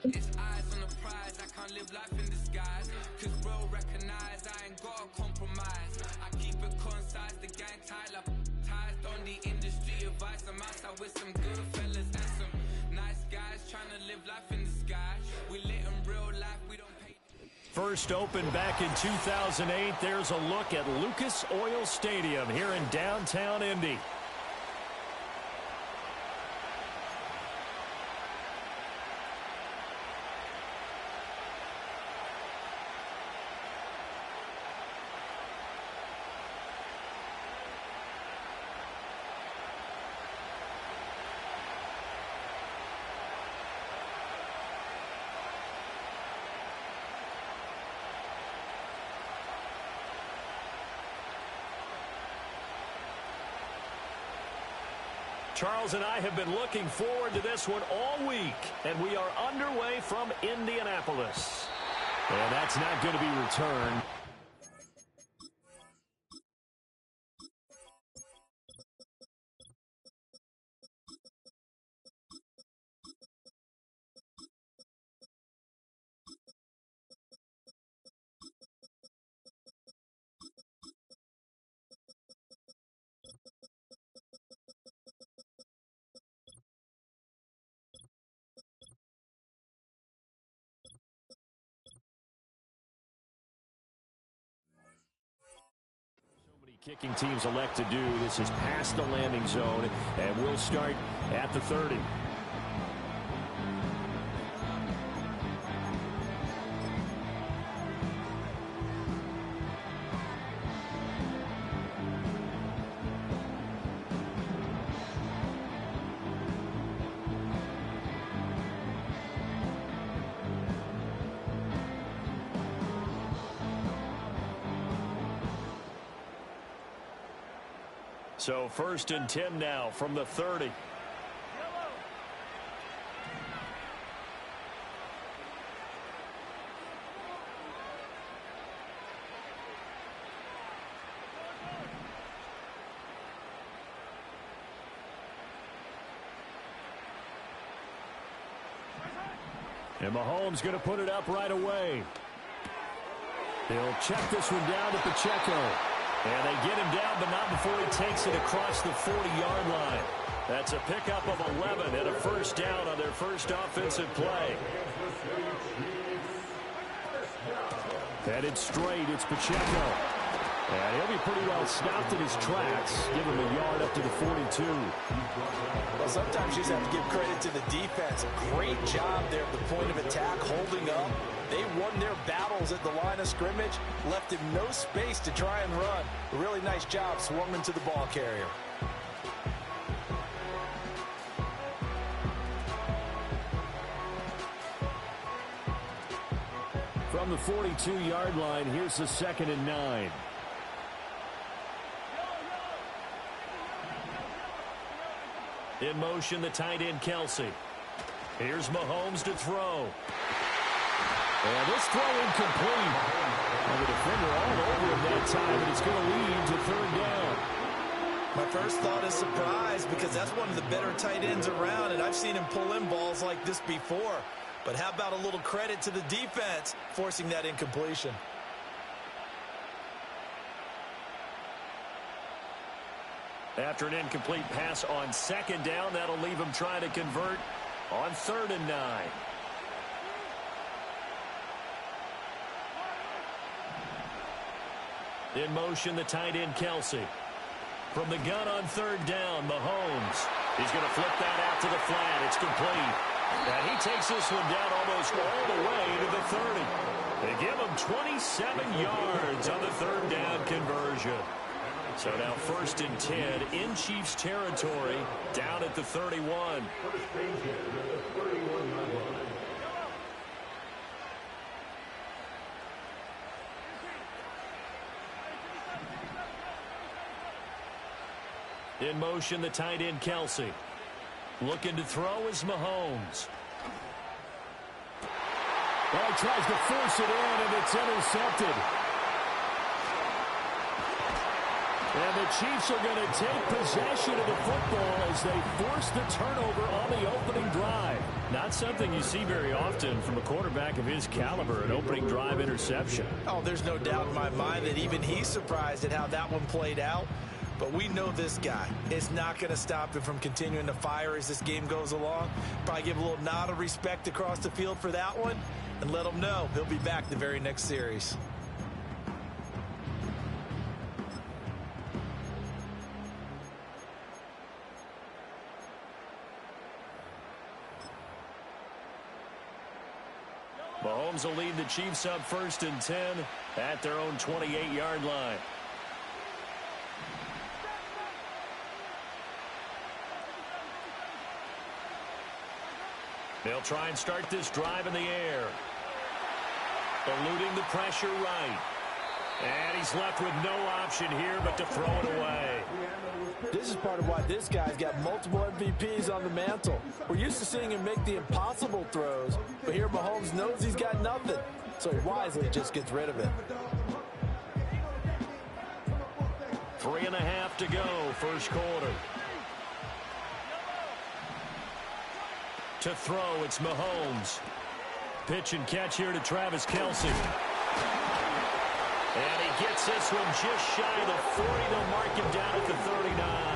It's eyes on the prize, I can't live life in disguise. Cause bro recognize I ain't gotta compromise. I keep it concise, the gang tied up. Ties on the industry advice. I'm outside with some good fellas and some nice guys trying to live life in disguise. We lit in real life, we don't pay. First opened back in 2008. There's a look at Lucas Oil Stadium here in downtown Indy. Charles and I have been looking forward to this one all week, and we are underway from Indianapolis. And that's not going to be returned. Kicking teams elect to do. This is past the landing zone, and we'll start at the 30. So 1st and 10 now from the 30. And Mahomes going to put it up right away. He'll check this one down to Pacheco. And they get him down, but not before he takes it across the 40-yard line. That's a pickup of 11 and a first down on their first offensive play. Headed straight, it's Pacheco. And he'll be pretty well stopped in his tracks. Give him a yard up to the 42. Well, sometimes you just have to give credit to the defense. Great job there at the point of attack, holding up. They won their battles at the line of scrimmage, left him no space to try and run. A really nice job swarming to the ball carrier. From the 42-yard line, here's the 2nd and 9. In motion, the tight end, Kelsey. Here's Mahomes to throw. And this throw incomplete. And the defender all over him that time, and it's going to lead to 3rd down. My first thought is surprise, because that's one of the better tight ends around, and I've seen him pull in balls like this before. But how about a little credit to the defense forcing that incompletion? After an incomplete pass on 2nd down, that'll leave him trying to convert on 3rd and 9. In motion, the tight end, Kelsey. From the gun on 3rd down, Mahomes. He's going to flip that out to the flat. It's complete. And he takes this one down almost all the way to the 30. They give him 27 yards on the 3rd down conversion. So now 1st and 10 in Chiefs territory, down at the 31. In motion, the tight end, Kelsey. Looking to throw is Mahomes. Well, he tries to force it in, and it's intercepted. And the Chiefs are going to take possession of the football as they force the turnover on the opening drive. Not something you see very often from a quarterback of his caliber, an opening drive interception. Oh, there's no doubt in my mind that even he's surprised at how that one played out. But we know this guy. It's not going to stop him from continuing to fire as this game goes along. Probably give a little nod of respect across the field for that one and let him know he'll be back the very next series. Mahomes will lead the Chiefs up 1st and 10 at their own 28-yard line. They'll try and start this drive in the air. Eluding the pressure right. And he's left with no option here but to throw it away. This is part of why this guy's got multiple MVPs on the mantle. We're used to seeing him make the impossible throws, but here Mahomes knows he's got nothing, so he wisely just gets rid of it. 3.5 to go, first quarter. To throw, it's Mahomes. Pitch and catch here to Travis Kelce. And he gets this one just shy of the 40. They'll mark him down at the 39.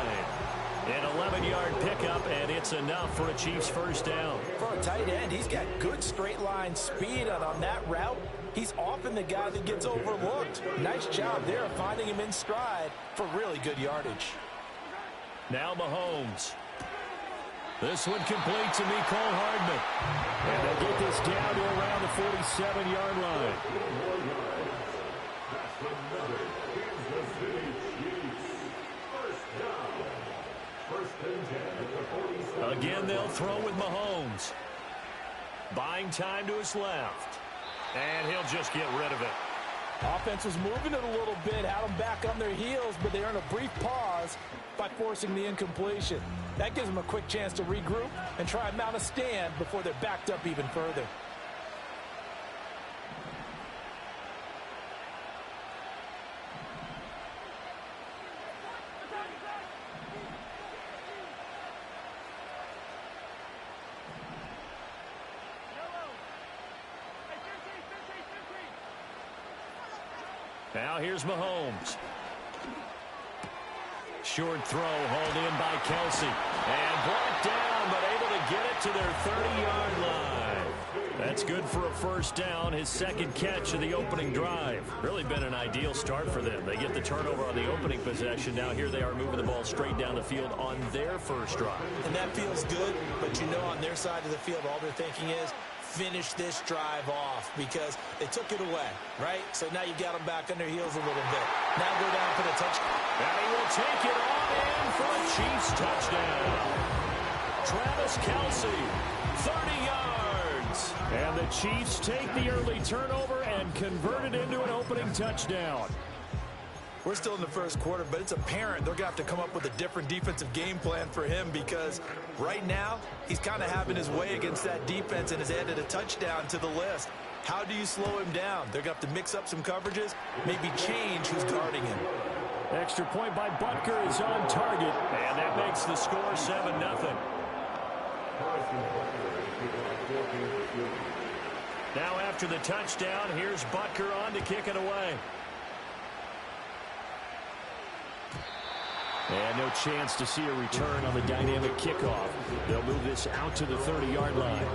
An 11-yard pickup, and it's enough for a Chiefs first down. For a tight end, he's got good straight line speed, and on that route, he's often the guy that gets overlooked. Nice job there of finding him in stride for really good yardage. Now Mahomes. This one complete to Mecole Hardman. And they'll get this down to around the 47-yard line. Again, they'll throw with Mahomes. Buying time to his left. And he'll just get rid of it. Offense was moving it a little bit, had them back on their heels, but they earn a brief pause by forcing the incompletion. That gives them a quick chance to regroup and try and mount a stand before they're backed up even further. Now here's Mahomes. Short throw hauled in by Kelce. And brought down, but able to get it to their 30-yard line. That's good for a first down, his second catch of the opening drive. Really been an ideal start for them. They get the turnover on the opening possession. Now here they are moving the ball straight down the field on their first drive. And that feels good, but you know on their side of the field, all they're thinking is, finish this drive off because they took it away, right? So now you got them back on their heels a little bit. Now go down for the touchdown. And he will take it on in for a Chiefs touchdown. Travis Kelce, 30 yards. And the Chiefs take the early turnover and convert it into an opening touchdown. We're still in the first quarter, but it's apparent they're going to have to come up with a different defensive game plan for him because right now he's kind of having his way against that defense and has added a touchdown to the list. How do you slow him down? They're going to have to mix up some coverages, maybe change who's guarding him. Extra point by Butker is on target, and that makes the score 7-0. Now after the touchdown, here's Butker on to kick it away. And no chance to see a return on the dynamic kickoff. They'll move this out to the 30-yard line.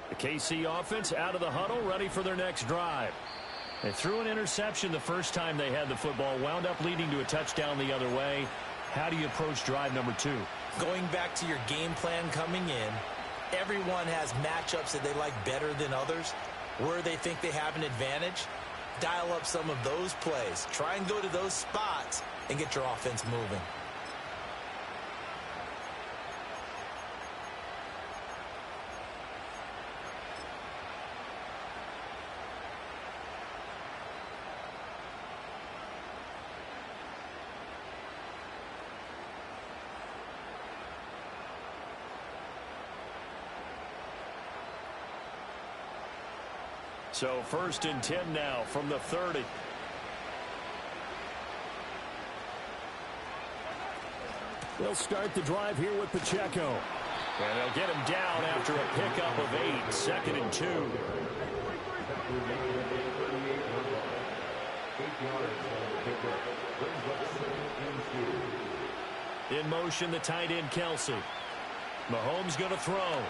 The KC offense out of the huddle, ready for their next drive. They threw an interception the first time they had the football, wound up leading to a touchdown the other way. How do you approach drive number 2? Going back to your game plan coming in, everyone has matchups that they like better than others. where they think they have an advantage, dial up some of those plays. Try and go to those spots and get your offense moving. So 1st and 10 now from the 30. They'll start the drive here with Pacheco. And they'll get him down after a pickup of 8. 2nd and 2. In motion, the tight end, Kelsey. Mahomes going to throw.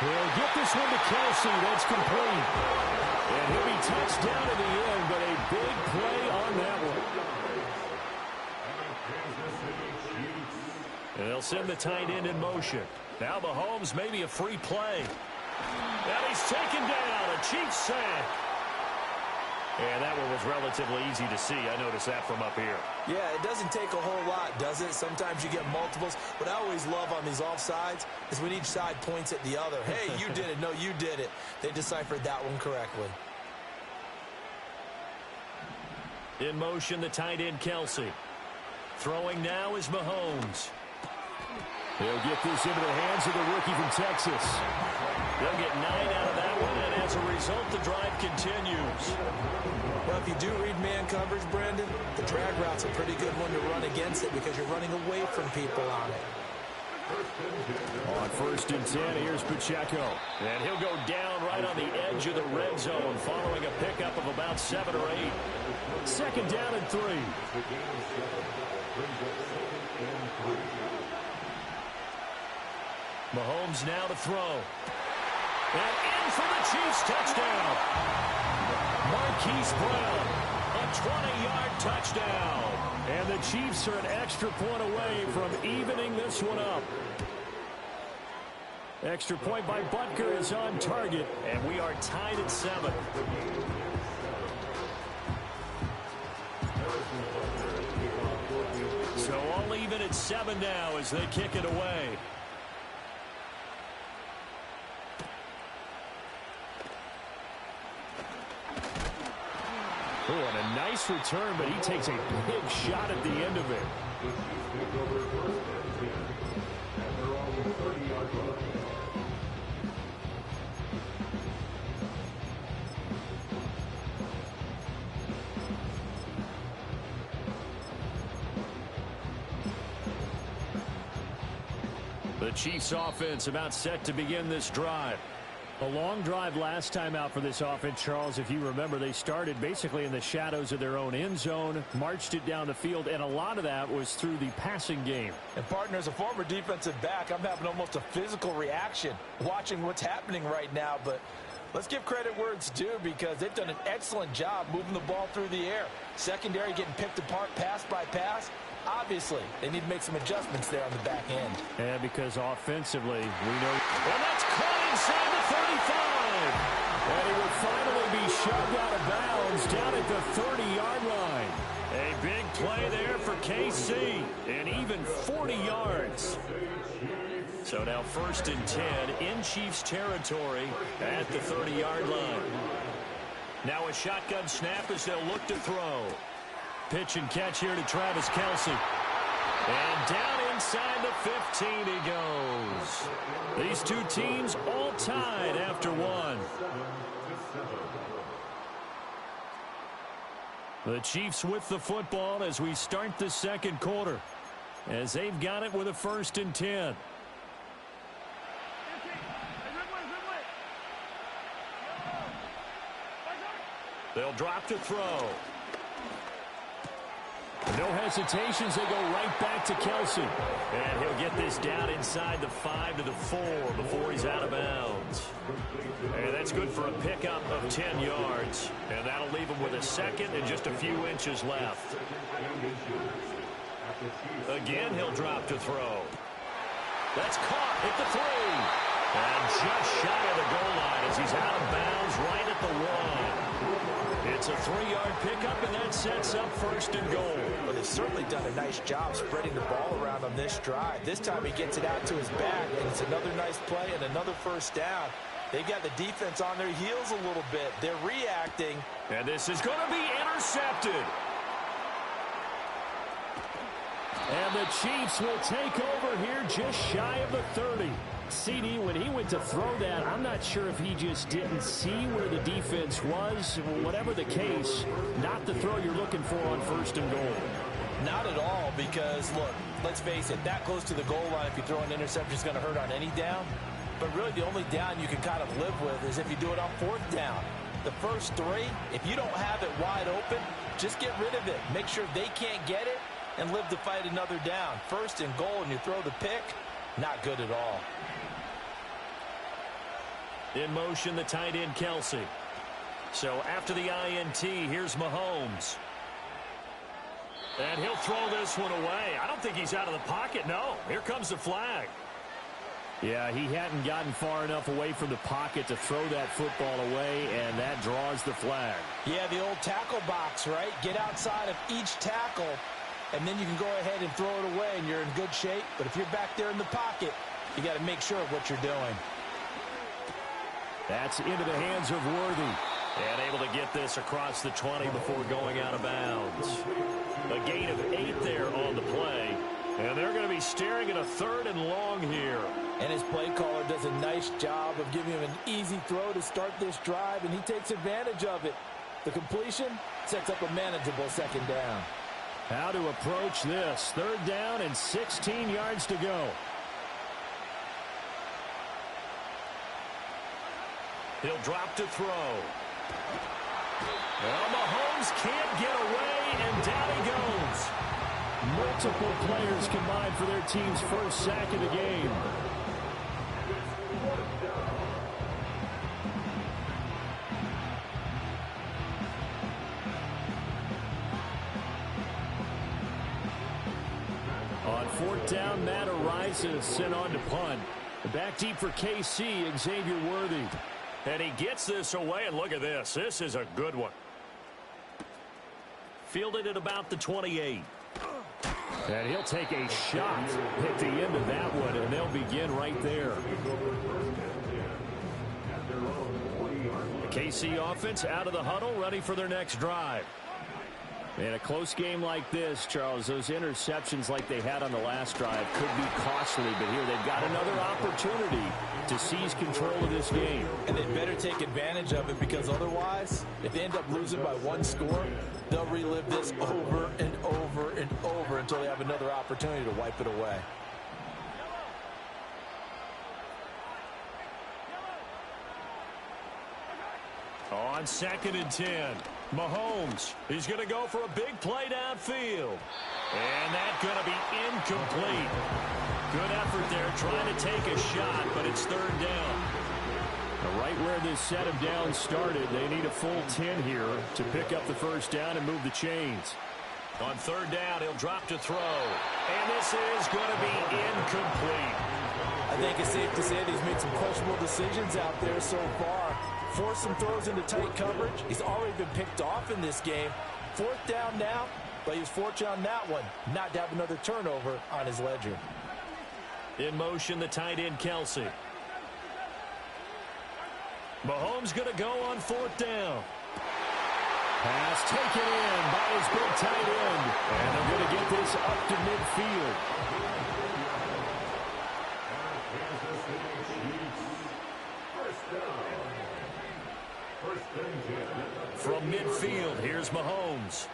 He'll get this one to Kelsey. That's complete. And he'll be touched down in the end, but a big play on that one. And they'll send the tight end in motion. Now Mahomes, maybe a free play. And he's taken down. A Chiefs sack. And that one was relatively easy to see. I noticed that from up here. Yeah, it doesn't take a whole lot, does it? Sometimes you get multiples. What I always love on these offsides is when each side points at the other. Hey, you did it. No, you did it. They deciphered that one correctly. In motion, the tight end, Kelsey. Throwing now is Mahomes. He'll get this into the hands of the rookie from Texas. They'll get 9 out of that one, and as a result, the drive continues. Well, if you do read man coverage, Brandon, the drag route's a pretty good one to run against it because you're running away from people on it. On 1st and 10, here's Pacheco. And he'll go down right on the edge of the red zone following a pickup of about 7 or 8. 2nd down and 3. Mahomes now to throw. And in for the Chiefs touchdown. Marquise Brown, a 20-yard touchdown. And the Chiefs are an extra point away from evening this one up. Extra point by Butker is on target, and we are tied at 7. So all even at 7 now as they kick it away. Oh, and a nice return, but he takes a big shot at the end of it. The Chiefs offense about set to begin this drive. A long drive last time out for this offense, Charles. If you remember, they started basically in the shadows of their own end zone, marched it down the field, and a lot of that was through the passing game. And, partner, as a former defensive back, I'm having almost a physical reaction watching what's happening right now. But let's give credit where it's due because they've done an excellent job moving the ball through the air. Secondary getting picked apart pass by pass. Obviously, they need to make some adjustments there on the back end. And because offensively, we know... Well, that's caught inside the 35. And he will finally be shoved out of bounds down at the 30-yard line. A big play there for KC. And even 40 yards. So now 1st and 10 in Chiefs territory at the 30-yard line. Now a shotgun snap as they'll look to throw. Pitch and catch here to Travis Kelce. And down inside the 15 he goes. These two teams all tied after 1. The Chiefs with the football as we start the second quarter. As they've got it with a 1st and 10. They'll drop to throw. No hesitations, they go right back to Kelce. And he'll get this down inside the 5 to the 4 before he's out of bounds. And that's good for a pickup of 10 yards. And that'll leave him with a 2nd and just a few inches left. Again, he'll drop to throw. That's caught at the 3. And just shy of the goal line as he's out of bounds right at the 1. It's a 3-yard pickup, and that sets up 1st and goal. Well, they've certainly done a nice job spreading the ball around on this drive. This time he gets it out to his back, and it's another nice play and another 1st down. They got the defense on their heels a little bit. They're reacting. And this is going to be intercepted. And the Chiefs will take over here just shy of the 30. CD, when he went to throw that, I'm not sure if he just didn't see where the defense was. Whatever the case, not the throw you're looking for on 1st and goal. Not at all, because, look, let's face it, that close to the goal line, if you throw an interception, is going to hurt on any down. But really, the only down you can kind of live with is if you do it on 4th down. The first 3, if you don't have it wide open, just get rid of it. Make sure they can't get it and live to fight another down. 1st and goal, and you throw the pick, not good at all. In motion, the tight end, Kelsey. So after the INT, here's Mahomes. And he'll throw this one away. I don't think he's out of the pocket. No, here comes the flag. Yeah, he hadn't gotten far enough away from the pocket to throw that football away, and that draws the flag. Yeah, the old tackle box, right? Get outside of each tackle, and then you can go ahead and throw it away, and you're in good shape. But if you're back there in the pocket, you got to make sure of what you're doing. That's into the hands of Worthy. And able to get this across the 20 before going out of bounds. A gain of 8 there on the play. And they're going to be staring at a 3rd and long here. And his play caller does a nice job of giving him an easy throw to start this drive, and he takes advantage of it. The completion sets up a manageable 2nd down. How to approach this. 3rd down and 16 yards to go. He'll drop to throw. Well, Mahomes can't get away, and down he goes. Multiple players combined for their team's 1st sack of the game. On 4th down, Matt Araiza is sent on to punt. Back deep for KC, Xavier Worthy. And he gets this away, and look at this. This is a good one. Fielded at about the 28. And he'll take a shot at the end of that one, and they'll begin right there. The KC offense out of the huddle, ready for their next drive. In a close game like this, Charles, those interceptions like they had on the last drive could be costly, but here they've got another opportunity to seize control of this game. And they better take advantage of it, because otherwise, if they end up losing by 1 score, they'll relive this over and over and over until they have another opportunity to wipe it away. On 2nd and 10, Mahomes, he's going to go for a big play downfield. And that's going to be incomplete. Good effort there trying to take a shot, but it's 3rd down. Right where this set of downs started, they need a full 10 here to pick up the 1st down and move the chains. On 3rd down, he'll drop to throw. And this is going to be incomplete. I think it's safe to say that he's made some questionable decisions out there so far. Forced some throws into tight coverage. He's already been picked off in this game. 4th down now, but he was fortunate on that one not to have another turnover on his ledger. In motion, the tight end, Kelsey. Mahomes going to go on 4th down. Pass taken in by his big tight end. And they're going to get this up to midfield. From midfield, here's Mahomes.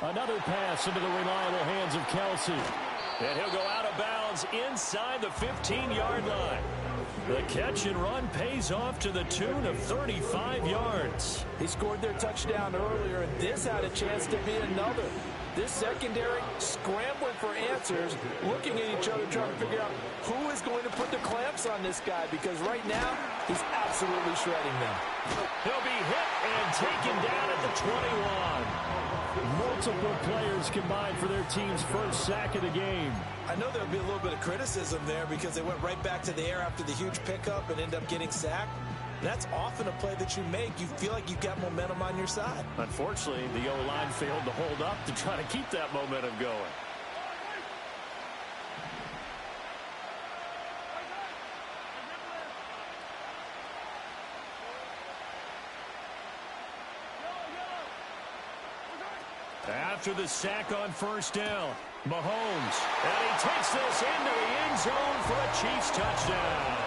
Another pass into the reliable hands of Kelsey. And he'll go out of bounds inside the 15-yard line. The catch and run pays off to the tune of 35 yards. He scored their touchdown earlier, and this had a chance to be another. This secondary scrambling for answers, looking at each other, trying to figure out who is going to put the clamps on this guy, because right now, he's absolutely shredding them. He'll be hit and taken down at the 21. Multiple players combined for their team's first sack of the game. I know there'll be a little bit of criticism there because they went right back to the air after the huge pickup and ended up getting sacked. That's often a play that you make. You feel like you've got momentum on your side. Unfortunately, the O-line failed to hold up to try to keep that momentum going. After the sack on first down, Mahomes, and he takes this into the end zone for a Chiefs touchdown.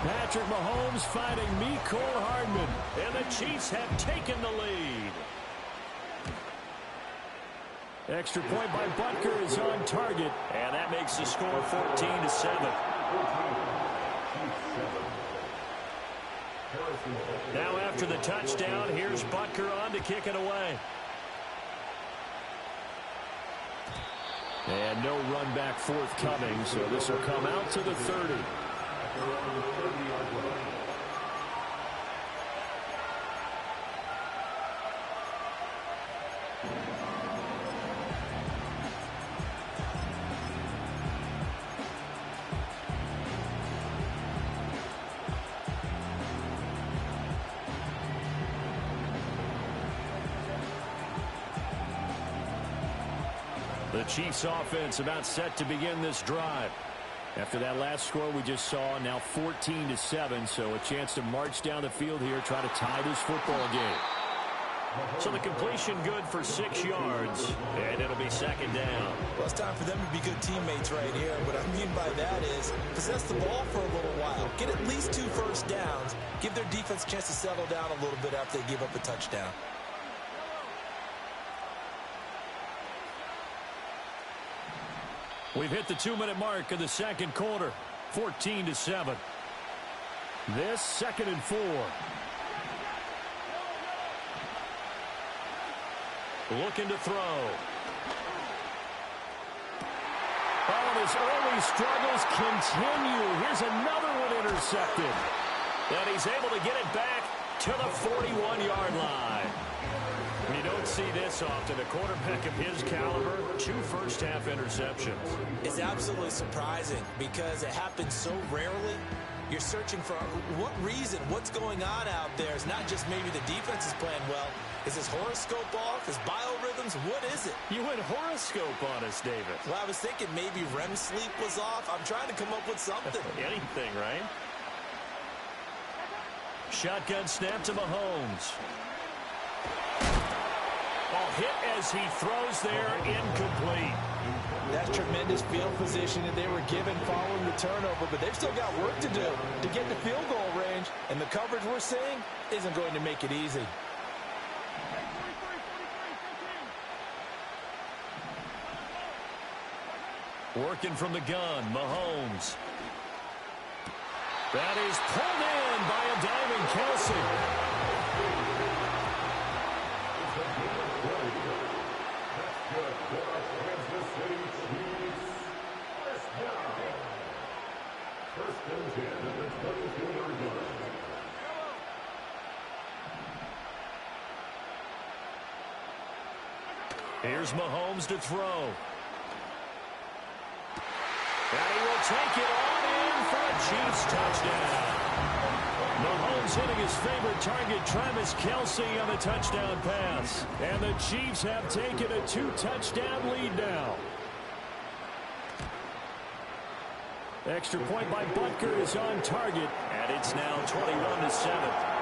Patrick Mahomes finding Mecole Hardman, and the Chiefs have taken the lead. Extra point by Butker is on target, and that makes the score 14-7. Now after the touchdown, here's Butker on to kick it away. And no run back forthcoming, so this will come out to the 30. The Chiefs offense about set to begin this drive. After that last score we just saw, now 14-7, so a chance to march down the field here, try to tie this football game. So the completion good for 6 yards, and it'll be second down. Well, it's time for them to be good teammates right here. What I mean by that is possess the ball for a little while. Get at least 2 first downs. Give their defense a chance to settle down a little bit after they give up a touchdown. We've hit the 2-minute mark of the second quarter, 14-7. This 2nd and 4. Looking to throw. Oh, and his early struggles continue. Here's another one intercepted. And he's able to get it back to the 41-yard line. You don't see this often. A quarterback of his caliber, 2 first-half interceptions. It's absolutely surprising because it happens so rarely. You're searching for what reason, what's going on out there. It's not just maybe the defense is playing well. Is his horoscope off? His biorhythms? What is it? You went horoscope on us, David. Well, I was thinking maybe REM sleep was off. I'm trying to come up with something. Anything, right? Shotgun snap to Mahomes. Ball hit as he throws there, incomplete. That's tremendous field position that they were given following the turnover, but they've still got work to do to get to field goal range, and the coverage we're seeing isn't going to make it easy. Working from the gun, Mahomes. That is pulled in by a diving Kelsey. Here's Mahomes to throw. And he will take it on in for a Chiefs touchdown. Mahomes hitting his favorite target, Travis Kelce, on the touchdown pass. And the Chiefs have taken a 2-touchdown lead now. Extra point by Butker is on target, and it's now 21-7.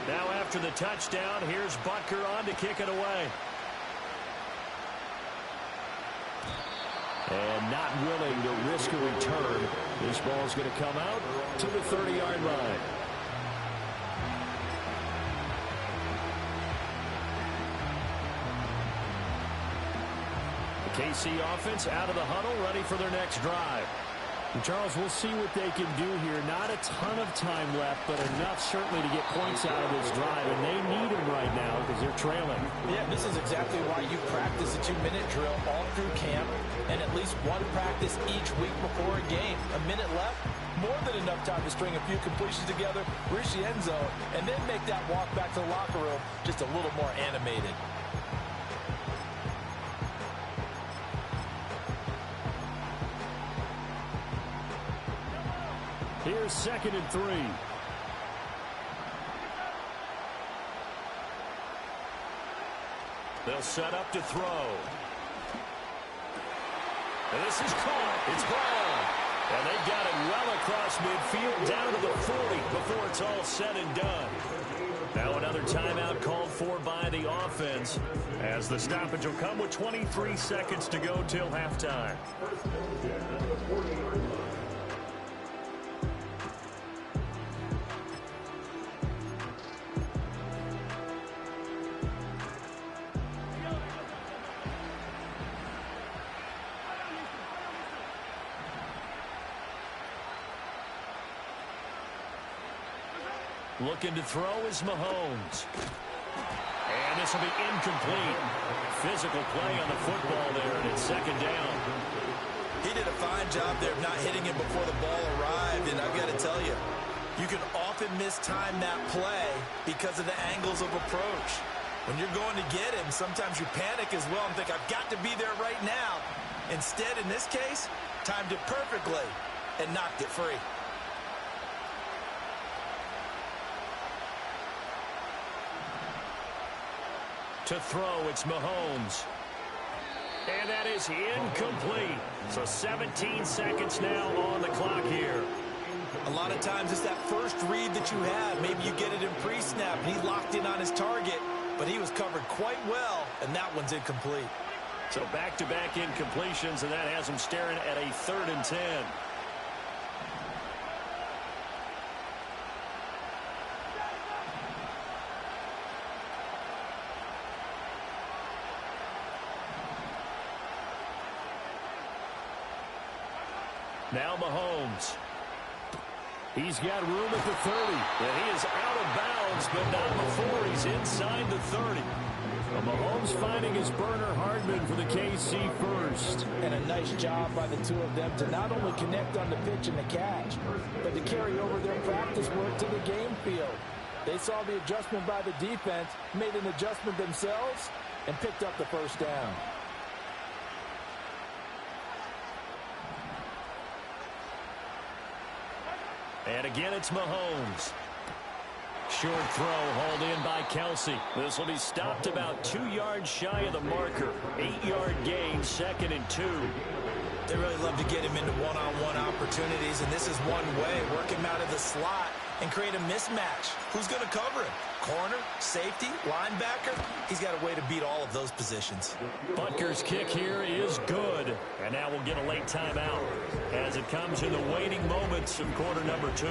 Now after the touchdown, here's Butker on to kick it away. And not willing to risk a return. This ball's going to come out to the 30-yard line. The KC offense out of the huddle, ready for their next drive. And Charles, we'll see what they can do here. Not a ton of time left, but enough certainly to get points out of this drive. And they need them right now because they're trailing. Yeah, this is exactly why you practice a 2-minute drill all through camp and at least one practice each week before a game. A minute left, more than enough enough time to string a few completions together, reach the end zone, and then make that walk back to the locker room just a little more animated. Here's 2nd and 3. They'll set up to throw. And this is caught. It's Brown. And they got it well across midfield down to the 40 before it's all said and done. Now another timeout called for by the offense as the stoppage will come with 23 seconds to go till halftime. Looking to throw is Mahomes. And this will be incomplete. Physical play on the football there, and it's 2nd down. He did a fine job there of not hitting him before the ball arrived, and I've got to tell you, you can often mistime that play because of the angles of approach. When you're going to get him, sometimes you panic as well and think, I've got to be there right now. Instead, in this case, timed it perfectly and knocked it free. To throw, it's Mahomes. And that is incomplete. So 17 seconds now on the clock here. A lot of times it's that first read that you have. Maybe you get it in pre-snap, and he locked in on his target, but he was covered quite well, and that one's incomplete. So back-to-back incompletions, and that has him staring at a 3rd and 10. Now Mahomes. He's got room at the 30. And he is out of bounds, but not before he's inside the 30. Well, Mahomes finding his burner Hardman for the KC first. And a nice job by the two of them to not only connect on the pitch and the catch, but to carry over their practice work to the game field. They saw the adjustment by the defense, made an adjustment themselves, and picked up the first down. And again, it's Mahomes. Short throw hauled in by Kelce. This will be stopped about 2 yards shy of the marker. 8-yard gain, 2nd and 2. They really love to get him into one-on-one opportunities, and this is one way. Work him out of the slot and create a mismatch. Who's going to cover him? Corner, safety, linebacker? He's got a way to beat all of those positions. Butker's kick here is good. And now we'll get a late timeout as it comes in the waning moments of quarter number 2.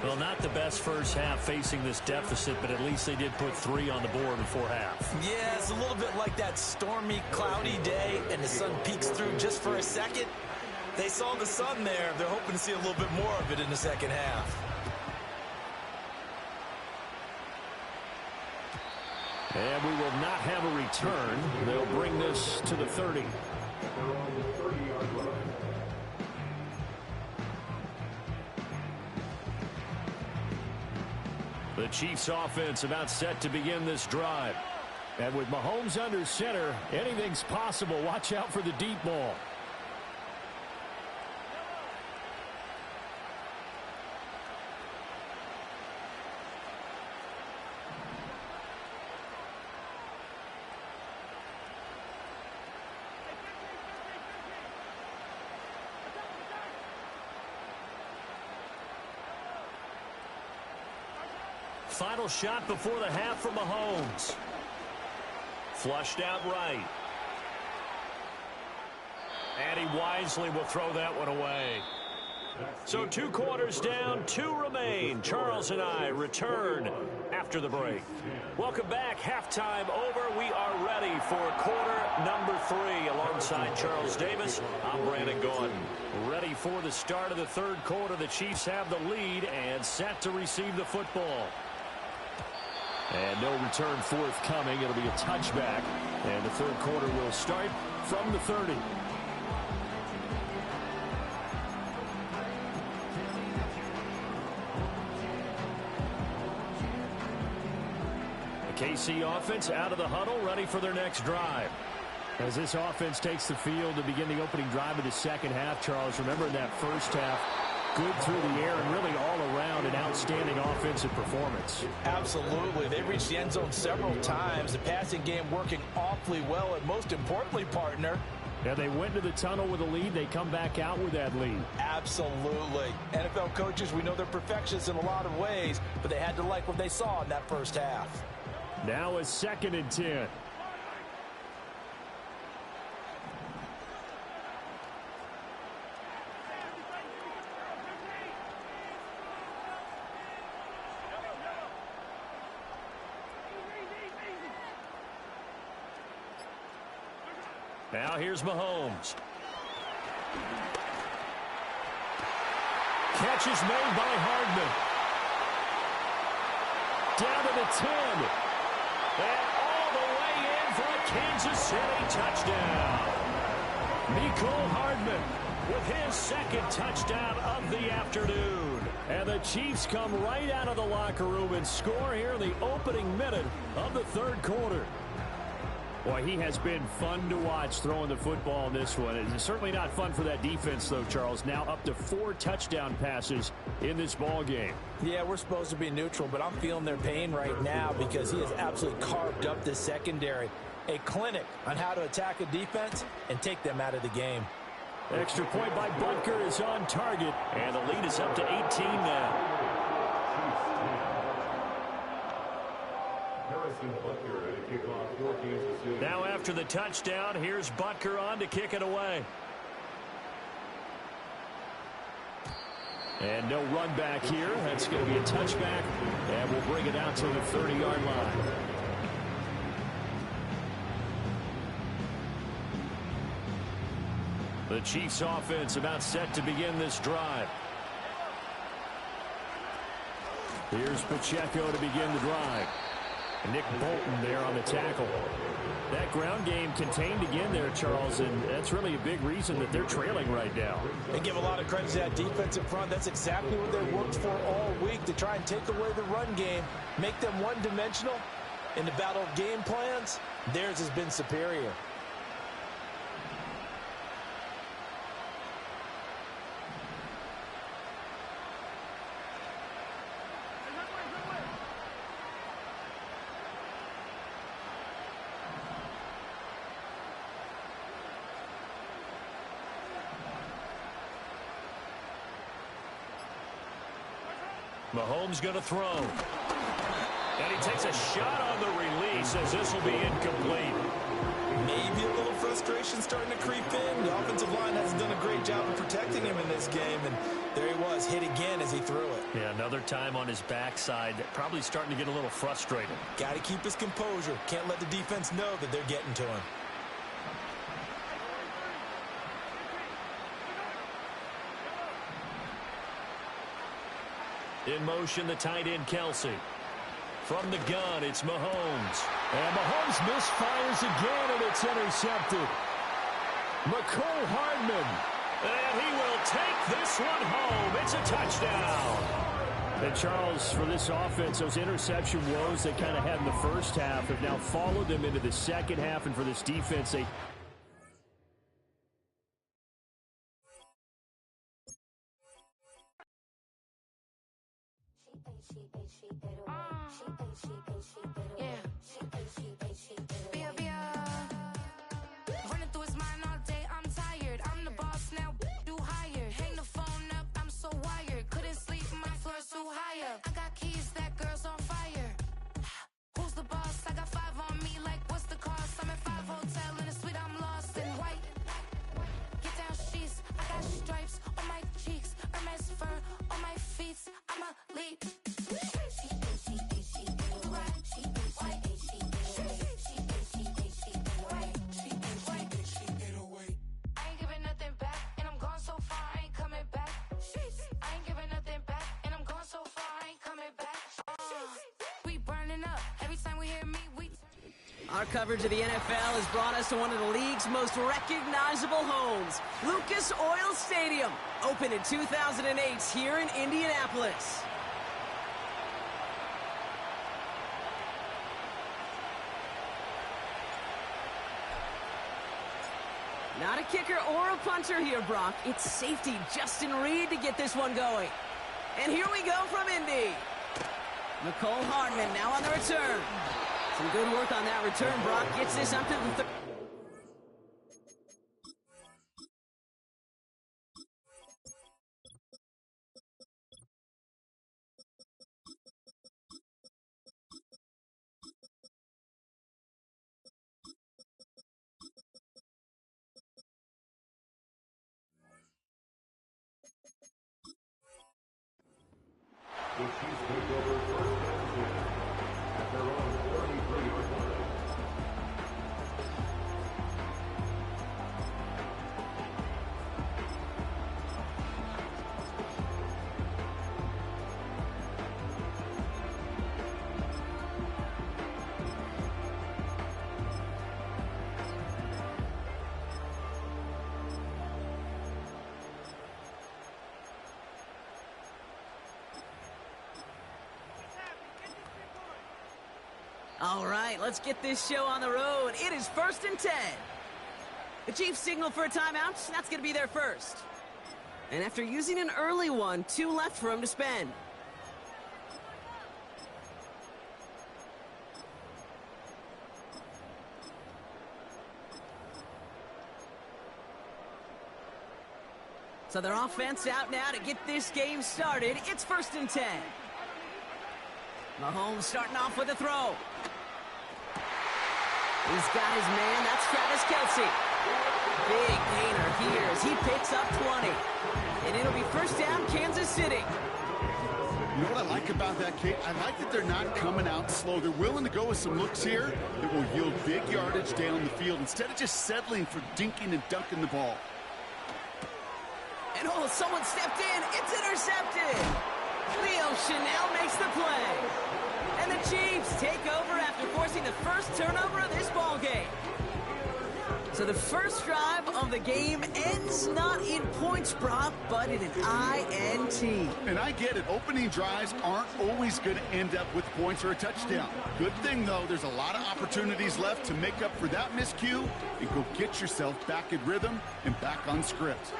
Well, not the best first half facing this deficit, but at least they did put 3 on the board before half. Yeah, it's a little bit like that stormy, cloudy day, and the sun peeks through just for a second. They saw the sun there. They're hoping to see a little bit more of it in the second half. And we will not have a return. They'll bring this to the 30. The Chiefs offense about set to begin this drive. And with Mahomes under center, anything's possible. Watch out for the deep ball. Final shot before the half from Mahomes. Flushed out right. And he wisely will throw that one away. So 2 quarters down, 2 remain. Charles and I return after the break. Welcome back. Halftime over. We are ready for quarter number 3. Alongside Charles Davis, I'm Brandon Gordon. Ready for the start of the 3rd quarter. The Chiefs have the lead and set to receive the football. And no return forthcoming. It'll be a touchback. And the 3rd quarter will start from the 30. KC offense out of the huddle, ready for their next drive. As this offense takes the field to begin the opening drive of the second half, Charles, remember in that first half, good through the air and really all around an outstanding offensive performance. Absolutely. They reached the end zone several times. The passing game working awfully well, and most importantly, partner, yeah, they went to the tunnel with a lead. They come back out with that lead. Absolutely. NFL coaches, we know they're perfectionists in a lot of ways, but they had to like what they saw in that first half. Now a 2nd and 10. Now here's Mahomes. Catch is made by Hardman. Down to the 10. And all the way in for a Kansas City touchdown. Mecole Hardman with his 2nd touchdown of the afternoon. And the Chiefs come right out of the locker room and score here in the opening minute of the 3rd quarter. Boy, he has been fun to watch throwing the football in this one. It's certainly not fun for that defense, though, Charles. Now up to 4 touchdown passes in this ball game. Yeah, we're supposed to be neutral, but I'm feeling their pain right now because he has absolutely carved up the secondary. A clinic on how to attack a defense and take them out of the game. Extra point by Butker is on target, and the lead is up to 18 now. Now after the touchdown, here's Butker on to kick it away. And no run back here. That's going to be a touchback, and we'll bring it out to the 30-yard line. The Chiefs offense about set to begin this drive. Here's Pacheco to begin the drive. Nick Bolton there on the tackle. That ground game contained again there, Charles, and that's really a big reason that they're trailing right now. They give a lot of credit to that defensive front. That's exactly what they worked for all week, to try and take away the run game, make them one-dimensional. In the battle of game plans, theirs has been superior. Mahomes going to throw. And he takes a shot on the release as this will be incomplete. Maybe a little frustration starting to creep in. The offensive line hasn't done a great job of protecting him in this game, and there he was, hit again as he threw it. Yeah, another time on his backside, probably starting to get a little frustrated. Got to keep his composure. Can't let the defense know that they're getting to him. In motion, the tight end, Kelsey. From the gun, it's Mahomes. And Mahomes misfires again, and it's intercepted. Mecole Hardman. And he will take this one home. It's a touchdown. And Charles, for this offense, those interception woes they kind of had in the first half have now followed them into the second half. And for this defense, they... Our coverage of the NFL has brought us to one of the league's most recognizable homes, Lucas Oil Stadium, opened in 2008 here in Indianapolis. Not a kicker or a punter here, Brock. It's safety Justin Reed to get this one going. And here we go from Indy. Nicole Hardman now on the return. Some good work on that return, Brock. Gets this up to the third. The Chiefs take over first and 10 at their own 33-yard line. All right, let's get this show on the road. It is 1st and 10. The Chiefs signal for a timeout. That's going to be their first. And after using an early one, 2 left for him to spend. So their offense out now to get this game started. It's 1st and 10. Mahomes starting off with a throw. He's got his man. That's Travis Kelce. Big gainer here as he picks up 20. And it'll be first down, Kansas City. You know what I like about that, Kate? I like that they're not coming out slow. They're willing to go with some looks here that will yield big yardage down the field instead of just settling for dinking and dunking the ball. And oh, someone stepped in. It's intercepted. Leo Chanel makes the play. And the Chiefs take over after forcing the first turnover of this ball game. So the first drive of the game ends not in points, Brock, but in an INT. And I get it. Opening drives aren't always going to end up with points or a touchdown. Good thing, though, there's a lot of opportunities left to make up for that miscue and go get yourself back in rhythm and back on script.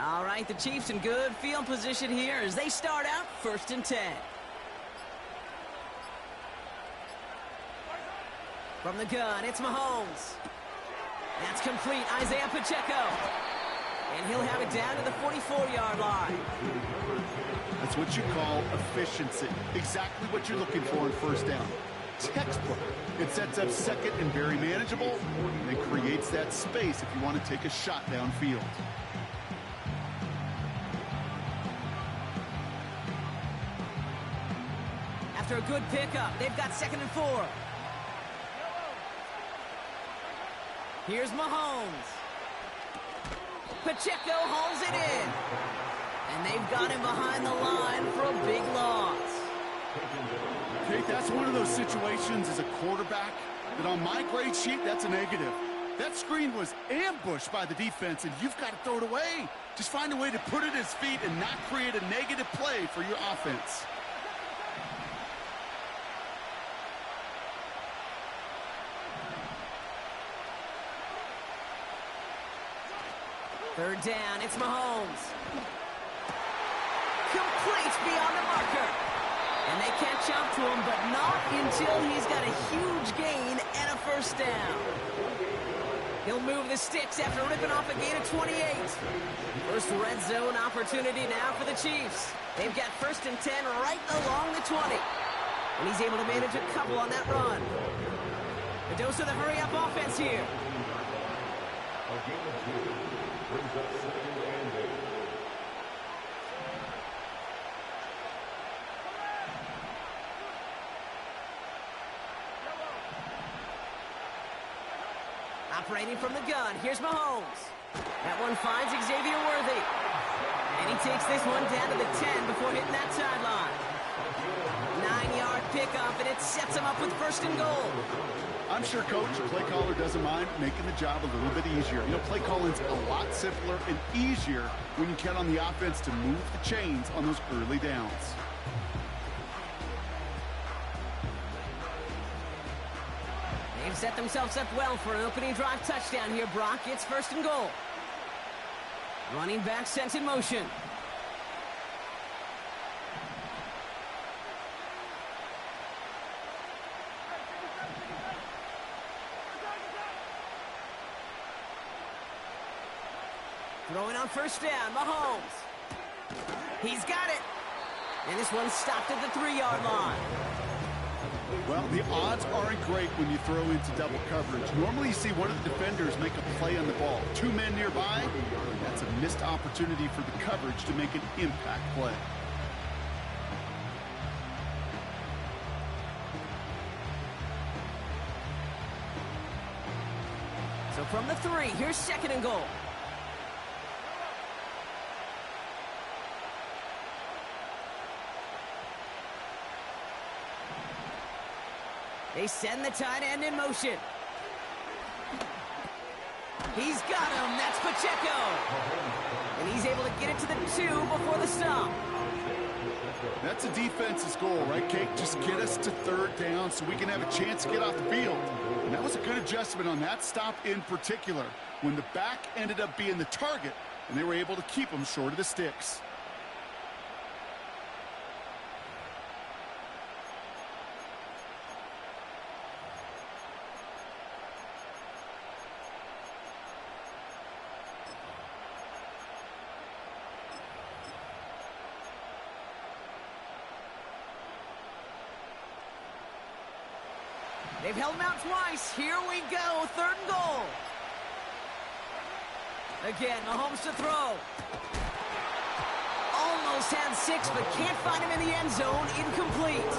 All right, the Chiefs in good field position here as they start out 1st and 10. From the gun, it's Mahomes. That's complete, Isaiah Pacheco. And he'll have it down to the 44-yard line. That's what you call efficiency. Exactly what you're looking for in first down. Textbook. It sets up second and very manageable, and it creates that space if you want to take a shot downfield. After a good pickup, they've got 2nd and 4. Here's Mahomes. Pacheco hauls it in. And they've got him behind the line for a big loss. Kate, that's one of those situations as a quarterback that on my grade sheet, that's a negative. That screen was ambushed by the defense, and you've got to throw it away. Just find a way to put it at his feet and not create a negative play for your offense. Third down, it's Mahomes. Complete beyond the marker. And they catch up to him, but not until he's got a huge gain and a first down. He'll move the sticks after ripping off a gain of 28. First red zone opportunity now for the Chiefs. They've got 1st and 10 right along the 20. And he's able to manage a couple on that run. A dose of the hurry-up offense here. A gain of 2 brings up 2nd and 8. Operating from the gun, here's Mahomes. That one finds Xavier Worthy. And he takes this one down to the 10 before hitting that sideline. 9-yard pickup, and it sets him up with 1st and goal. I'm sure Coach, the play caller, doesn't mind making the job a little bit easier. You know, play calling's a lot simpler and easier when you count on the offense to move the chains on those early downs. They've set themselves up well for an opening drive touchdown here, Brock. It's 1st and goal. Running back sent in motion. Throwing on 1st down, Mahomes. He's got it. And this one stopped at the 3-yard line. Well, the odds aren't great when you throw into double coverage. Normally you see one of the defenders make a play on the ball. 2 men nearby, that's a missed opportunity for the coverage to make an impact play. So from the 3, here's 2nd and goal. They send the tight end in motion. He's got him. That's Pacheco. And he's able to get it to the 2 before the stop. That's a defense's goal, right, Kate? Just get us to 3rd down so we can have a chance to get off the field. And that was a good adjustment on that stop in particular, when the back ended up being the target, and they were able to keep him short of the sticks. They've held him out twice. Here we go. 3rd and goal. Again, Mahomes to throw. Almost had 6, but can't find him in the end zone. Incomplete.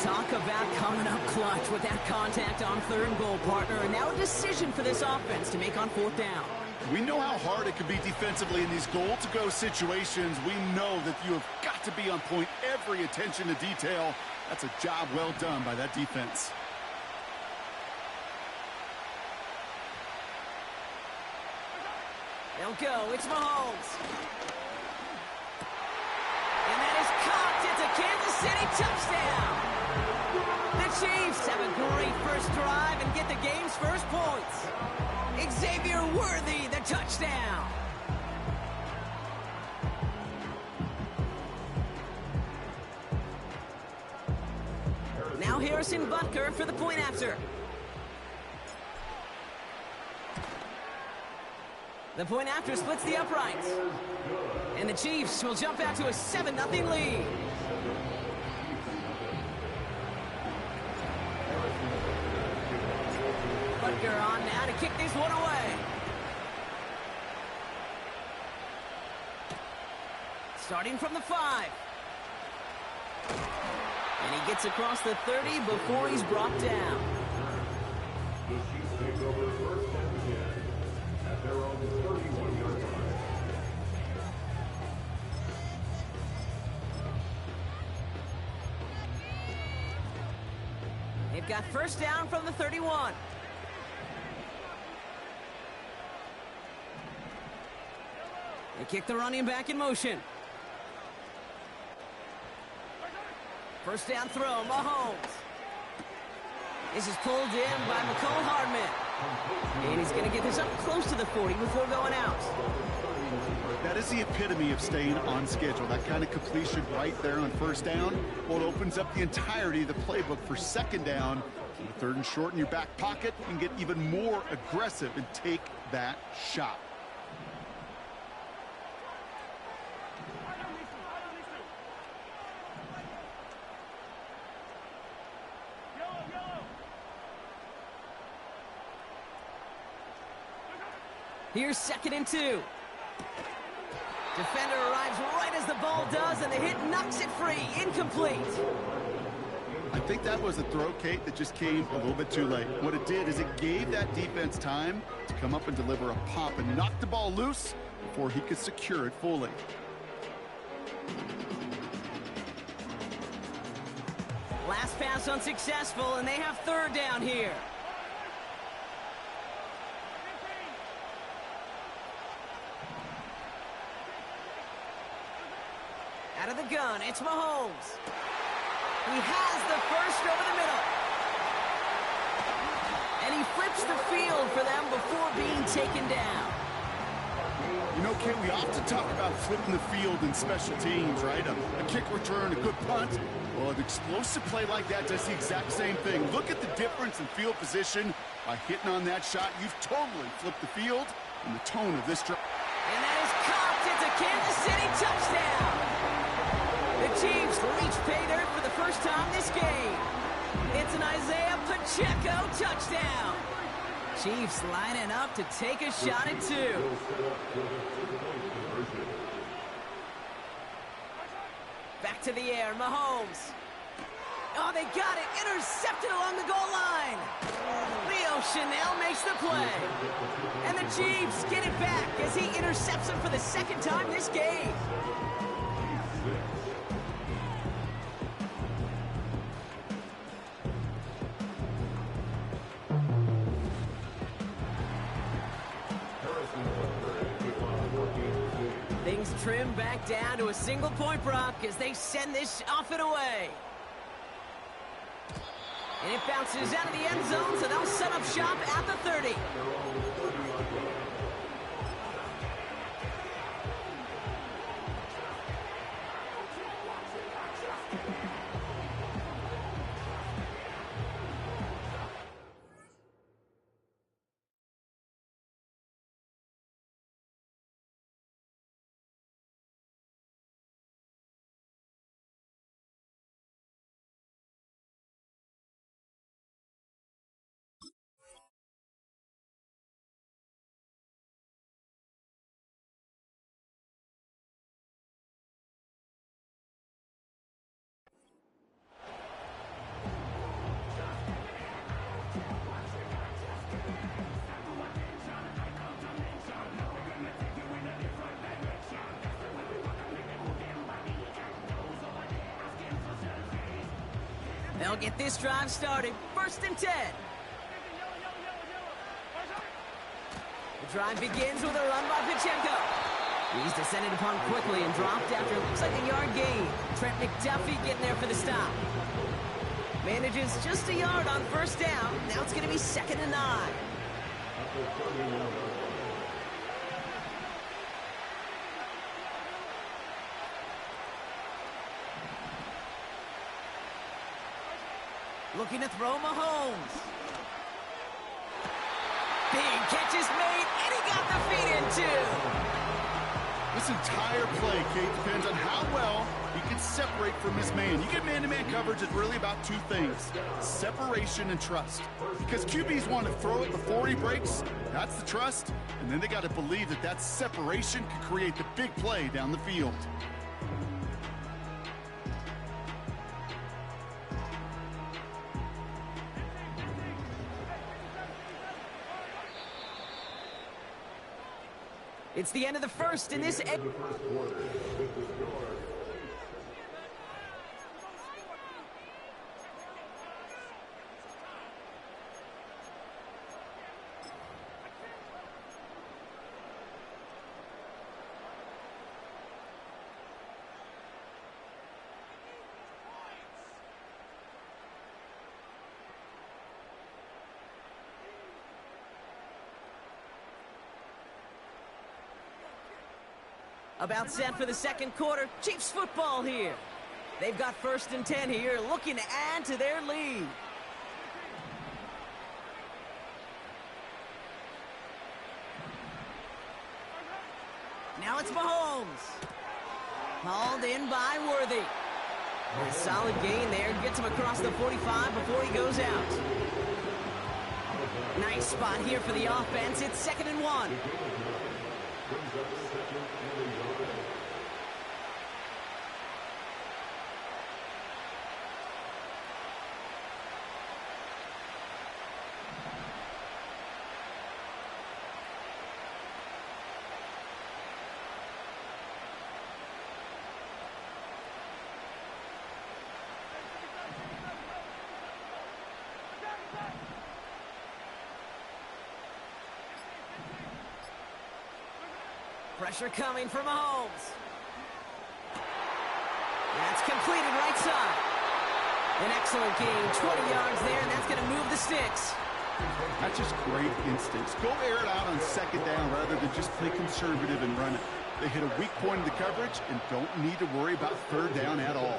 Talk about coming up clutch with that contact on 3rd and goal, partner. And now a decision for this offense to make on 4th down. We know how hard it can be defensively in these goal-to-go situations. We know that you have got to be on point, every attention to detail. That's a job well done by that defense. They'll go. It's Mahomes. And that is caught. It's a Kansas City touchdown. The Chiefs have a great first drive and get the game's first points. Xavier Worthy, the touchdown. Now Harrison Butker for the point after. The point after splits the uprights. And the Chiefs will jump out to a 7-0 lead. Butker on now to kick this one away. Starting from the 5. And he gets across the 30 before he's brought down. The Chiefs take over 1st and 10 at their own 31-yard line. They've got 1st down from the 31. They kick the running back in motion. 1st down throw, Mahomes. This is pulled in by Mecole Hardman. And he's going to get this up close to the 40 before going out. That is the epitome of staying on schedule. That kind of completion right there on 1st down. Well, it opens up the entirety of the playbook for 2nd down. 3rd and short in your back pocket, and get even more aggressive and take that shot. Here's 2nd and 2. Defender arrives right as the ball does, and the hit knocks it free. Incomplete. I think that was a throw, Kate, that just came a little bit too late. What it did is it gave that defense time to come up and deliver a pop and knock the ball loose before he could secure it fully. Last pass unsuccessful, and they have third down here. Out of the gun, it's Mahomes. He has the first over the middle. And he flips the field for them before being taken down. You know, Kate, we often talk about flipping the field in special teams, right? A kick return, a good punt. Well, an explosive play like that does the exact same thing. Look at the difference in field position. By hitting on that shot, you've totally flipped the field and the tone of this drive. And that is caught. It's a Kansas City touchdown. The Chiefs reach pay dirt for the first time this game. It's an Isaiah Pacheco touchdown. Chiefs lining up to take a shot at 2. Back to the air, Mahomes. Oh, they got it. Intercepted along the goal line. Leo Chanel makes the play. And the Chiefs get it back as he intercepts him for the second time this game. Things trim back down to a single-point Brock as they send this off and away. And it bounces out of the end zone, so they'll set up shop at the 30. They'll get this drive started. 1st and 10. The drive begins with a run by Pacheco. He's descended upon quickly and dropped after it looks like a yard gain. Trent McDuffie getting there for the stop. Manages just a yard on 1st down. Now it's going to be 2nd and 9. Looking to throw Mahomes. Big catch is made, and he got the feet in too. This entire play, Kate, depends on how well he can separate from his man. You get man-to-man coverage, it's really about 2 things: separation and trust. Because QBs want to throw it before he breaks, that's the trust, and then they got to believe that that separation can create the big play down the field. It's the end of the first in this. About set for the 2nd quarter. Chiefs football here. They've got 1st and 10 here, looking to add to their lead. Now it's Mahomes. Hauled in by Worthy. A solid gain there. Gets him across the 45 before he goes out. Nice spot here for the offense. It's 2nd and 1. Pressure coming from Mahomes. That's completed right side. An excellent game, 20 yards there, and that's going to move the sticks. That's just great instincts. Go air it out on second down rather than just play conservative and run it. They hit a weak point in the coverage and don't need to worry about third down at all.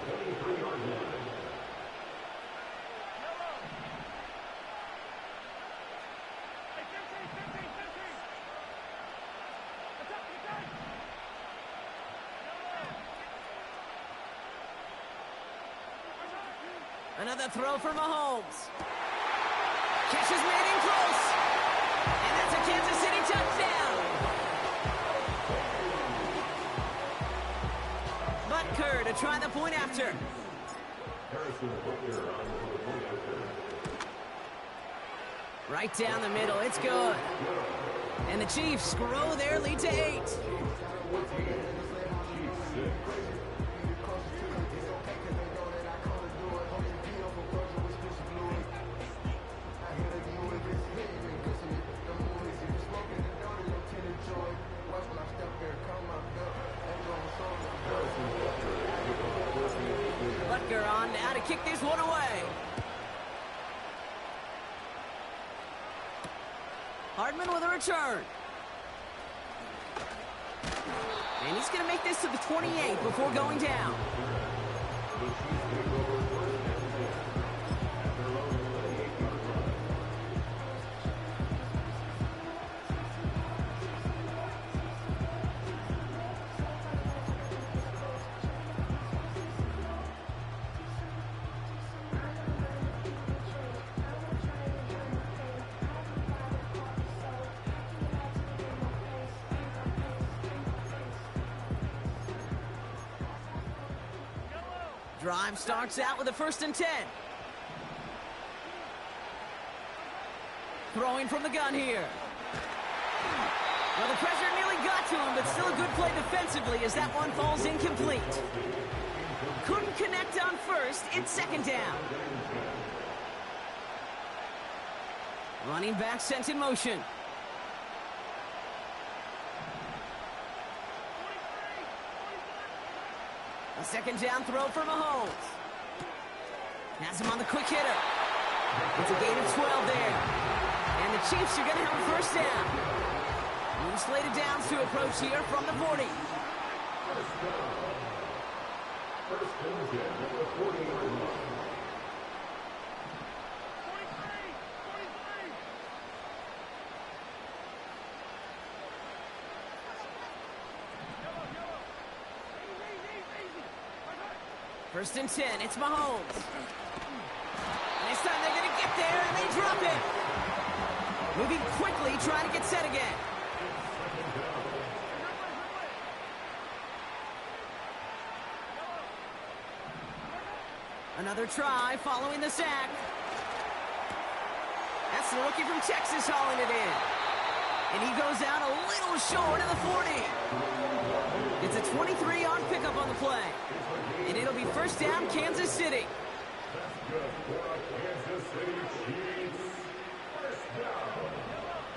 Another throw for Mahomes. Catch is made in close. And that's a Kansas City touchdown. Butker to try the point after. Right down the middle. It's good. And the Chiefs grow their lead to 8. Butker on now to kick this one away. Hardman with a return. And he's going to make this to the 28 before going down. Drive starts out with a 1st and 10. Throwing from the gun here. Well, the pressure nearly got to him, but still a good play defensively as that one falls incomplete. Couldn't connect on 1st. It's 2nd down. Running back sent in motion. A 2nd down throw for Mahomes. Has him on the quick hitter. It's a gain of 12 there. And the Chiefs are going to have a 1st down. New slated downs to approach here from the 40. First and 10, it's Mahomes. And this time they're going to get there, and they drop it. Moving quickly, trying to get set again. Another try following the sack. That's the rookie from Texas hauling it in. And he goes out a little short of the 40. It's a 23-yard pickup on the play. And it'll be 1st down, Kansas City.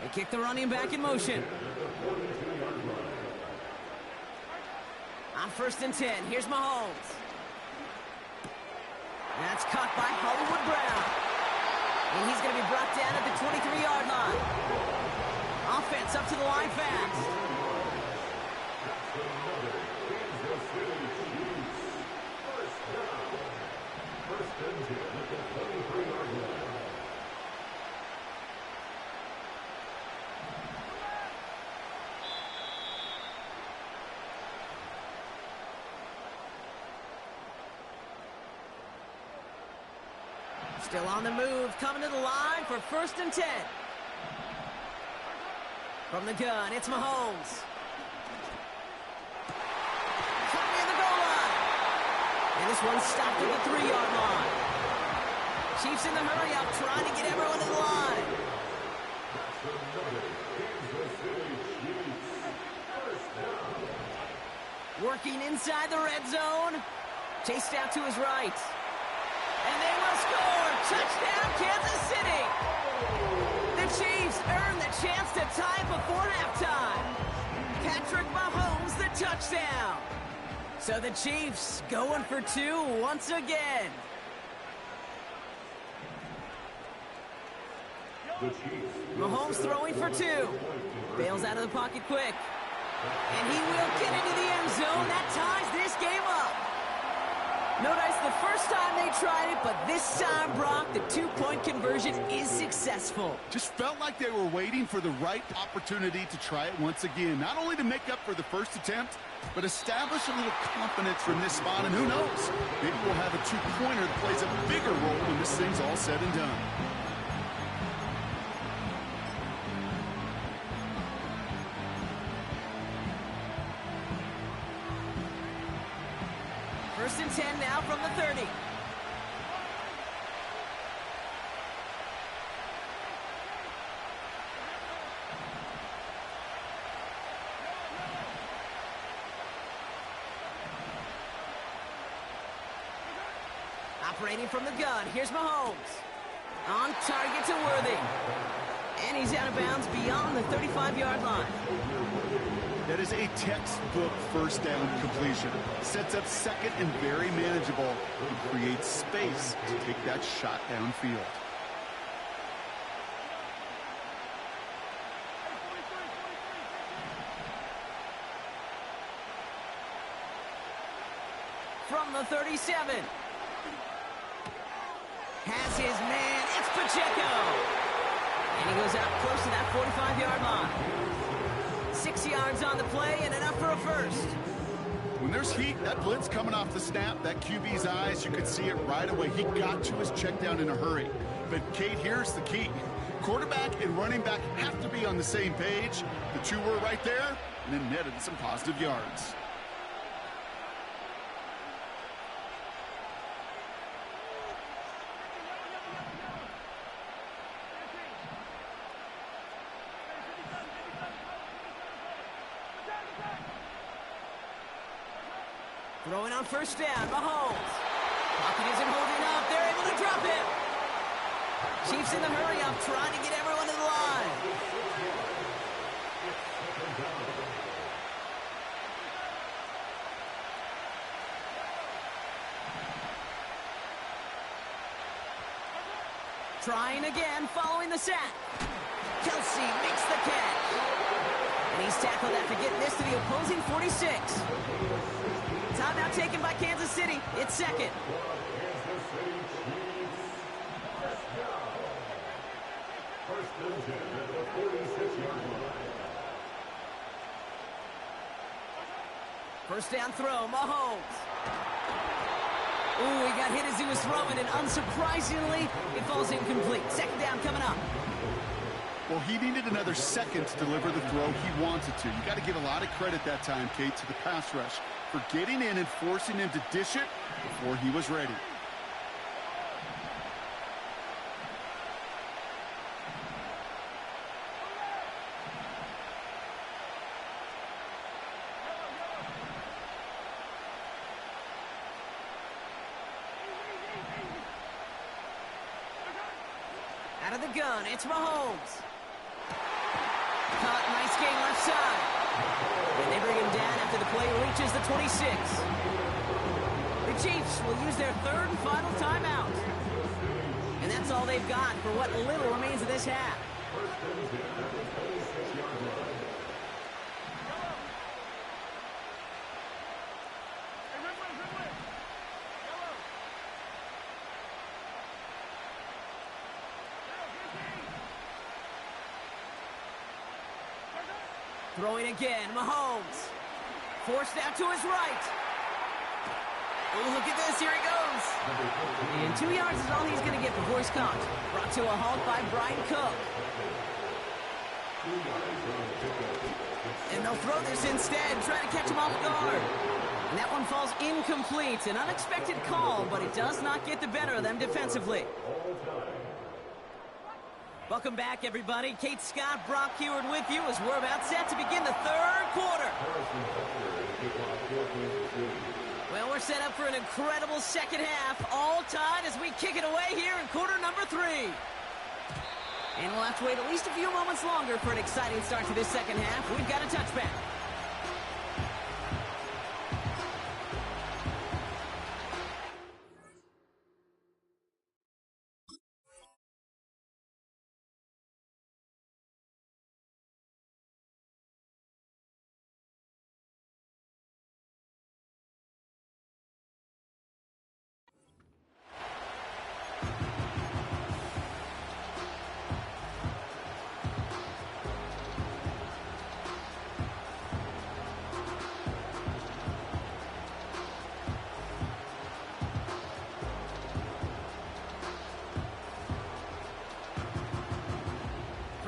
They kick the running back in motion. On 1st and 10, here's Mahomes. That's caught by Hollywood Brown. And he's going to be brought down at the 23-yard line. Offense up to the line fast. Still on the move, coming to the line for 1st and 10. From the gun, it's Mahomes. Coming near the goal line. And this one's stopped at the 3-yard line. Chiefs in the hurry up, trying to get everyone to the line. Working inside the red zone. Chased out to his right. And they will score! Touchdown, Kansas City! The Chiefs earn the chance to tie before halftime. Patrick Mahomes touchdown. So the Chiefs going for 2 once again. Mahomes throwing for 2. Bails out of the pocket quick. And he will get into the end zone. That ties this game up. Notice the first time they tried it, but this time, Brock, the 2-point conversion is successful. Just felt like they were waiting for the right opportunity to try it once again. Not only to make up for the first attempt, but establish a little confidence from this spot. And who knows, maybe we'll have a 2-pointer that plays a bigger role when this thing's all said and done. First and 10 now from the 30. Operating from the gun, here's Mahomes. On target to Worthy. And he's out of bounds beyond the 35-yard line. That is a textbook first down completion. Sets up second and very manageable. And creates space to take that shot downfield. From the 37. Has his man, it's Pacheco. And he goes out close to that 45-yard line. 6 yards on the play and enough for a first. When there's heat, that blitz coming off the snap, that QB's eyes, you could see it right away. He got to his check down in a hurry. But, Kate, here's the key. Quarterback and running back have to be on the same page. The two were right there, and then netted some positive yards. Throwing on first down, Mahomes. Pocket isn't holding up. They're able to drop it. Chiefs in the hurry up, trying to get everyone to the line. Trying again, following the sack. Kelsey makes the catch. And he's tackled after getting this to the opposing 46. Timeout taken by Kansas City. It's second. First down throw, Mahomes. Ooh, he got hit as he was throwing, and unsurprisingly, it falls incomplete. Second down coming up. Well, he needed another second to deliver the throw he wanted to. You got to give a lot of credit that time, Kate, to the pass rush for getting in and forcing him to dish it before he was ready. Out of the gun, it's Mahomes. Caught, nice game left side. And they bring him down after the play reaches the 26. The Chiefs will use their third and final timeout. And that's all they've got for what little remains of this half. Throwing again, Mahomes. Forced out to his right. Oh, look at this, here he goes. And 2 yards is all he's going to get before he's caught. Brought to a halt by Brian Cook. And they'll throw this instead, trying to catch him off guard. And that one falls incomplete. An unexpected call, but it does not get the better of them defensively. Welcome back, everybody. Kate Scott, Brock Huard with you as we're about set to begin the third quarter. Well, we're set up for an incredible second half, all tied as we kick it away here in quarter number 3. And we'll have to wait at least a few moments longer for an exciting start to this second half. We've got a touchback.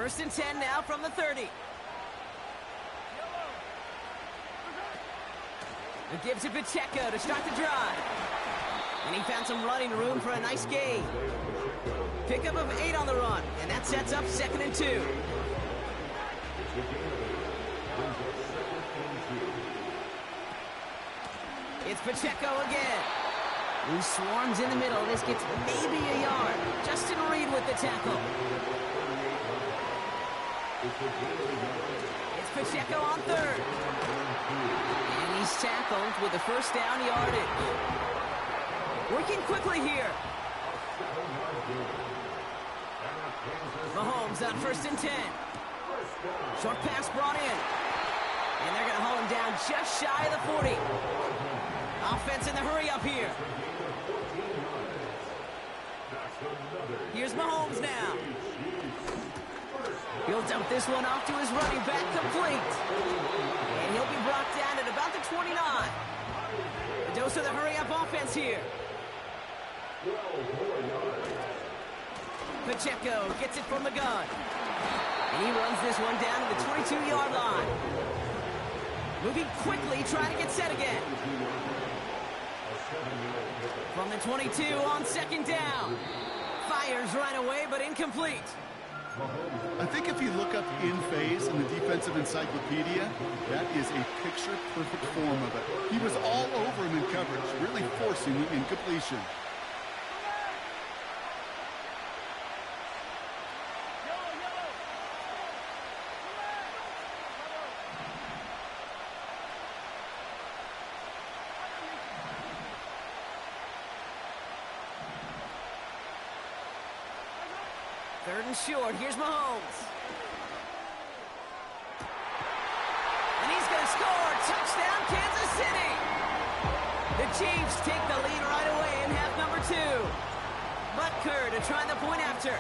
First and 10 now from the 30. It gives it Pacheco to start the drive. And he found some running room for a nice gain. Pickup of 8 on the run, and that sets up 2nd and 2. It's Pacheco again. Who swarms in the middle. This gets maybe a yard. Justin Reed with the tackle. It's Pacheco on 3rd. And he's tackled with the first down yardage. Working quickly here. Mahomes on 1st and 10. Short pass brought in. And they're going to hold him down just shy of the 40. Offense in the hurry up here. Here's Mahomes now. He'll dump this one off to his running back, complete. And he'll be brought down at about the 29. A dose of the hurry up offense here. Pacheco gets it from the gun. And he runs this one down to the 22-yard line. Moving quickly, trying to get set again. From the 22 on 2nd down. Fires right away, but incomplete. I think if you look up in phase in the defensive encyclopedia, that is a picture-perfect form of it. He was all over him in coverage, really forcing the incompletion. Third and short. Here's Mahomes. And he's going to score. Touchdown, Kansas City. The Chiefs take the lead right away in half number 2. Butker to try the point after.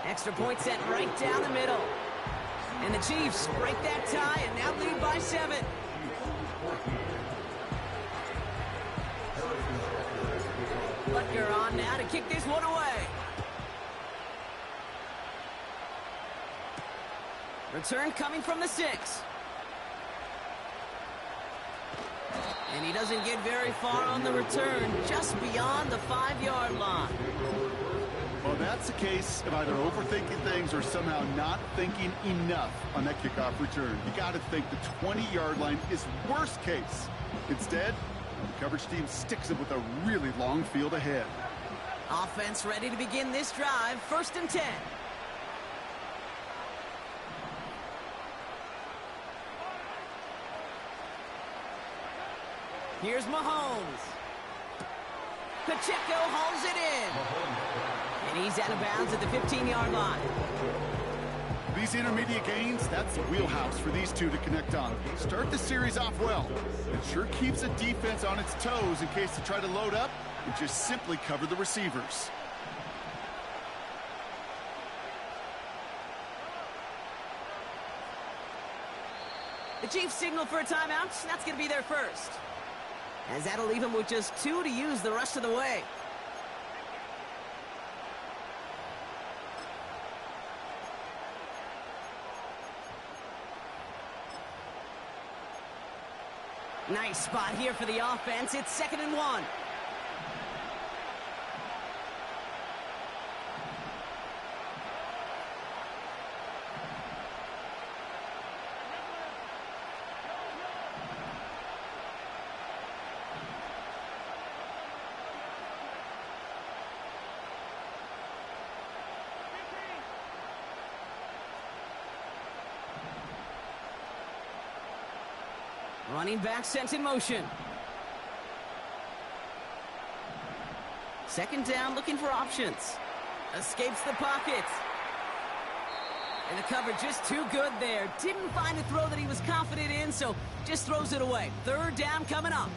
Extra point set right down the middle. And the Chiefs break that tie and now lead by 7. Butker on now to kick this one away. Return coming from the 6. And he doesn't get very far on the return, just beyond the 5-yard line. Well, that's the case of either overthinking things or somehow not thinking enough on that kickoff return. You got to think the 20-yard line is worst case. Instead, the coverage team sticks it with a really long field ahead. Offense ready to begin this drive. 1st and 10. Here's Mahomes. Pacheco hauls it in. And he's out of bounds at the 15-yard line. These intermediate gains, that's the wheelhouse for these two to connect on. Start the series off well. It sure keeps the defense on its toes in case they try to load up and just simply cover the receivers. The Chiefs signal for a timeout. That's going to be their first. As that'll leave him with just 2 to use the rest of the way. Nice spot here for the offense. It's 2nd and 1. Running back sent in motion. 2nd down, looking for options. Escapes the pocket. And the coverage just too good there. Didn't find a throw that he was confident in, so just throws it away. 3rd down coming up.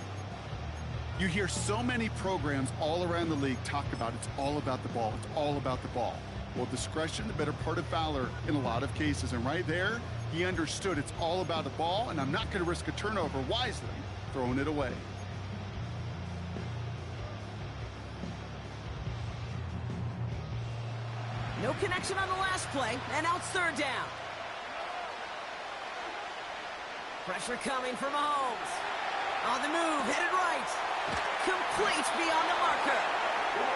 You hear so many programs all around the league talk about it's all about the ball. It's all about the ball. Well, discretion, the better part of valor in a lot of cases. And right there, he understood it's all about the ball, and I'm not going to risk a turnover wisely, throwing it away. No connection on the last play, and now it's third down. Pressure coming from Mahomes. On the move, headed right. Complete beyond the marker.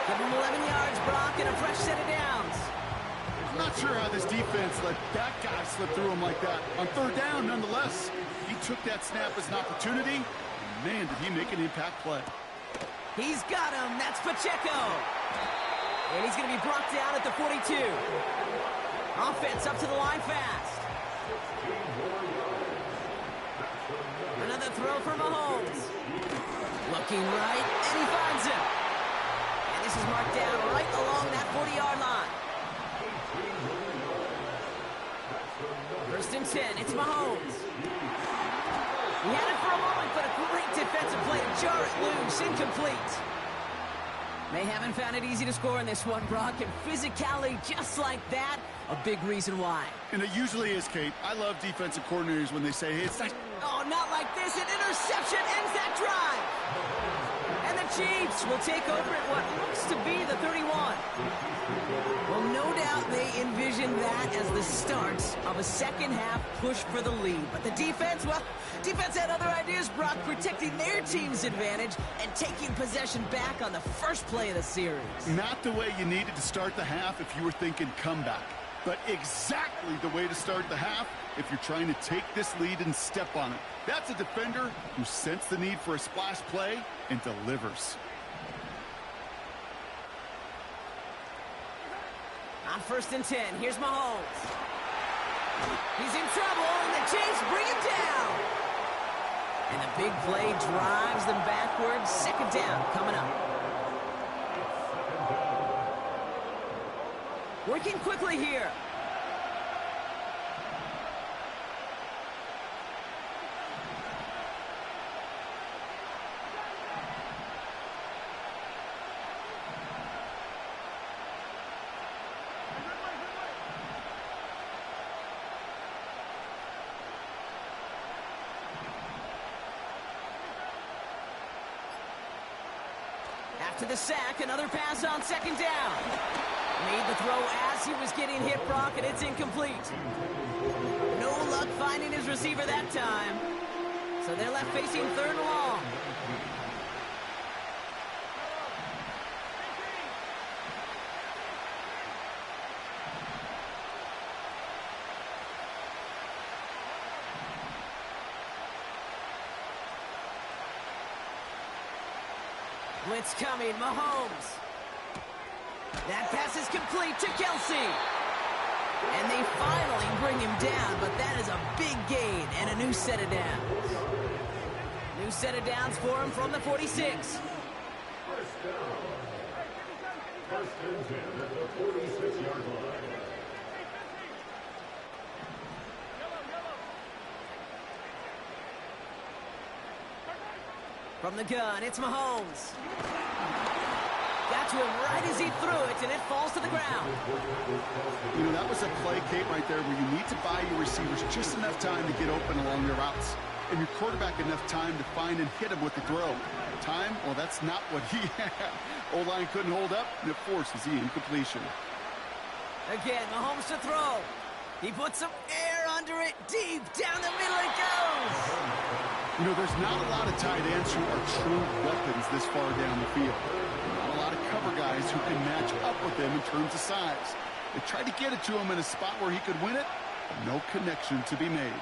Give him 11 yards, Brock, and a fresh set of downs. I'm not sure how this defense let that guy slip through him like that. On third down, nonetheless, he took that snap as an opportunity. And man, did he make an impact play. He's got him. That's Pacheco. And he's going to be brought down at the 42. Offense up to the line fast. Another throw for Mahomes. Looking right, and he finds him. And this is marked down right along that 40-yard line. First and 10, it's Mahomes. He had it for a moment, but a great defensive play to jar it loose, incomplete. They haven't found it easy to score in this one, Brock, and physicality just like that, a big reason why. And it usually is, Kate. I love defensive coordinators when they say, hey, it's not... Oh, not like this. An interception ends that drive. And the Chiefs will take over at what looks to be the 31. Well, no doubt they envisioned that as the start of a second-half push for the lead. But the defense, well, defense had other ideas, Brock, protecting their team's advantage and taking possession back on the first play of the series. Not the way you needed to start the half if you were thinking comeback, but exactly the way to start the half if you're trying to take this lead and step on it. That's a defender who sensed the need for a splash play and delivers. On first and 10, here's Mahomes. He's in trouble, and the Chiefs bring him down. And the big play drives them backwards. Second down coming up. Working quickly here. After the sack, another pass on second down. Made the throw as he was getting hit, Brock, and it's incomplete. No luck finding his receiver that time. So they're left facing third and long. Blitz coming, Mahomes. That pass is complete to Kelsey. And they finally bring him down, but that is a big gain and a new set of downs. New set of downs for him from the 46. First down. First and 10 at the 46-yard line. From the gun, it's Mahomes. Got to him right as he threw it, and it falls to the ground. You know, that was a play, Kate, right there where you need to buy your receivers just enough time to get open along their routes. And your quarterback enough time to find and hit him with the throw. Time? Well, that's not what he had. O-line couldn't hold up, and it forces the incompletion. Again, Mahomes to throw. He puts some air under it. Deep down the middle it goes. You know, there's not a lot of tight ends who are true weapons this far down the field. Not a lot of cover guys who can match up with them in terms of size. They tried to get it to him in a spot where he could win it, but no connection to be made.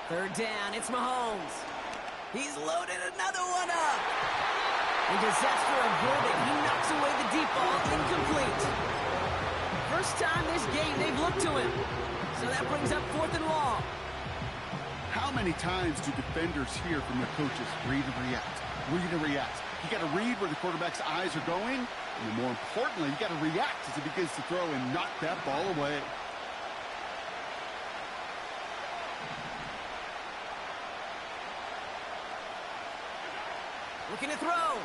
Third down, it's Mahomes. He's loaded another one up. And disaster averted. He knocks away the deep ball, incomplete. First time this game they've looked to him. So that brings up fourth and long. How many times do defenders hear from their coaches, read and react, read and react? You got to read where the quarterback's eyes are going, and more importantly, you got to react as he begins to throw and knock that ball away. Looking to throw.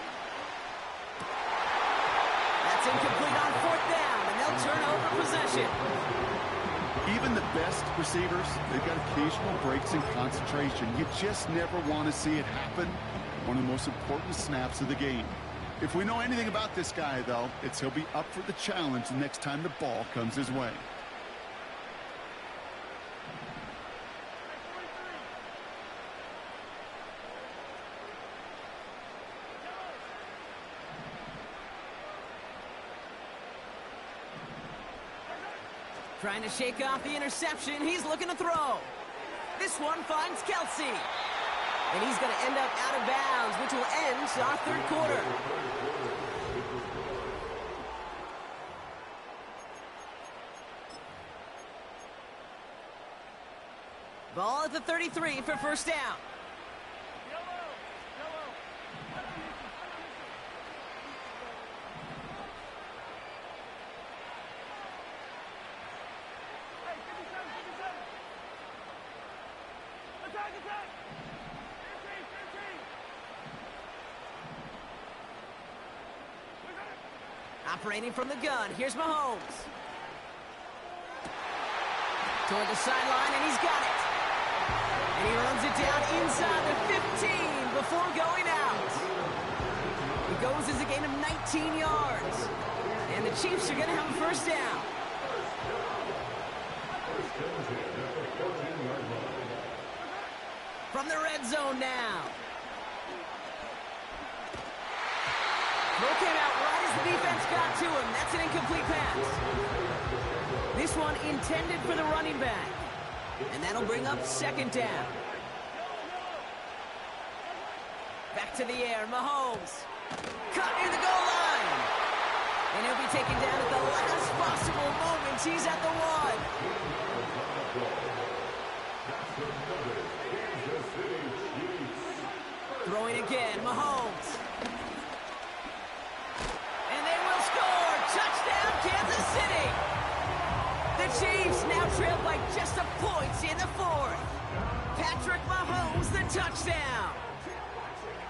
That's incomplete on fourth down, and they'll turnover possession. Even the best receivers, they've got occasional breaks in concentration. You just never want to see it happen. One of the most important snaps of the game. If we know anything about this guy, though, it's he'll be up for the challenge the next time the ball comes his way. Trying to shake off the interception. He's looking to throw. This one finds Kelsey. And he's going to end up out of bounds, which will end our third quarter. Ball at the 33 for first down. Operating from the gun, here's Mahomes. Toward the sideline, and he's got it. And he runs it down inside the 15 before going out. He goes as a gain of 19 yards. And the Chiefs are going to have a first down. From the red zone now. Throw came out right as the defense got to him. That's an incomplete pass. This one intended for the running back. And that'll bring up second down. Back to the air, Mahomes. Cut near the goal line. And he'll be taken down at the last possible moment. He's at the one. Throwing again, Mahomes. And they will score. Touchdown, Kansas City. The Chiefs now trail by just a point in the fourth. Patrick Mahomes, the touchdown.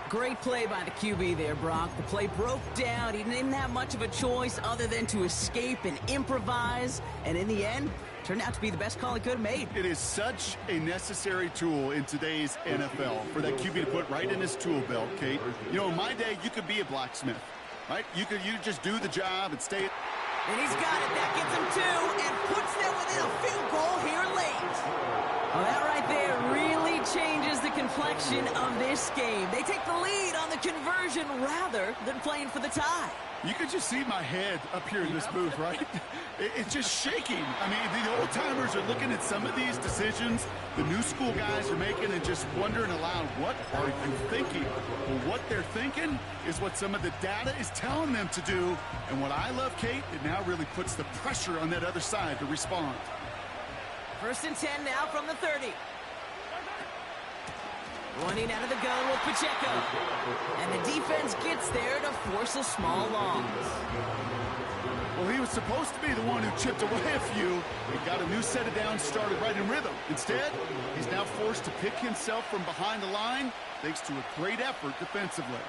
Great play by the QB there, Brock. The play broke down. He didn't have much of a choice other than to escape and improvise. And in the end, turned out to be the best call he could have made. It is such a necessary tool in today's NFL for that QB to put right in his tool belt, Kate. You know, in my day, you could be a blacksmith, right? You just do the job and stay. And he's got it. That gets him two and puts them within a field goal here late. Well, that right there really changes the complexion of this game. They take the lead on the conversion rather than playing for the tie. You could just see my head up here in this booth, right? It's just shaking. I mean, the old-timers are looking at some of these decisions the new school guys are making and just wondering aloud, what are you thinking? Well, what they're thinking is what some of the data is telling them to do. And what I love, Kate, it now really puts the pressure on that other side to respond. First and 10 now from the 30. Running out of the gun with Pacheco. And the defense gets there to force a small loss. Well, he was supposed to be the one who chipped away a few. He got a new set of downs started right in rhythm. Instead, he's now forced to pick himself from behind the line thanks to a great effort defensively.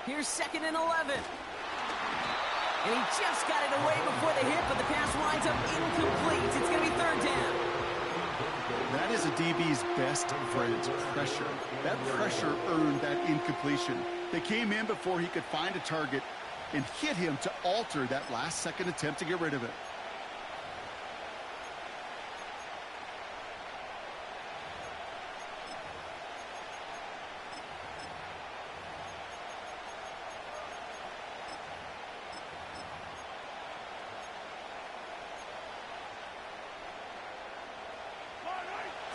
Here's second and 11. And he just got it away before the hit, but the pass winds up incomplete. It's going to be third down. That is a DB's best friend, pressure. That pressure earned that incompletion. They came in before he could find a target and hit him to alter that last-second attempt to get rid of it.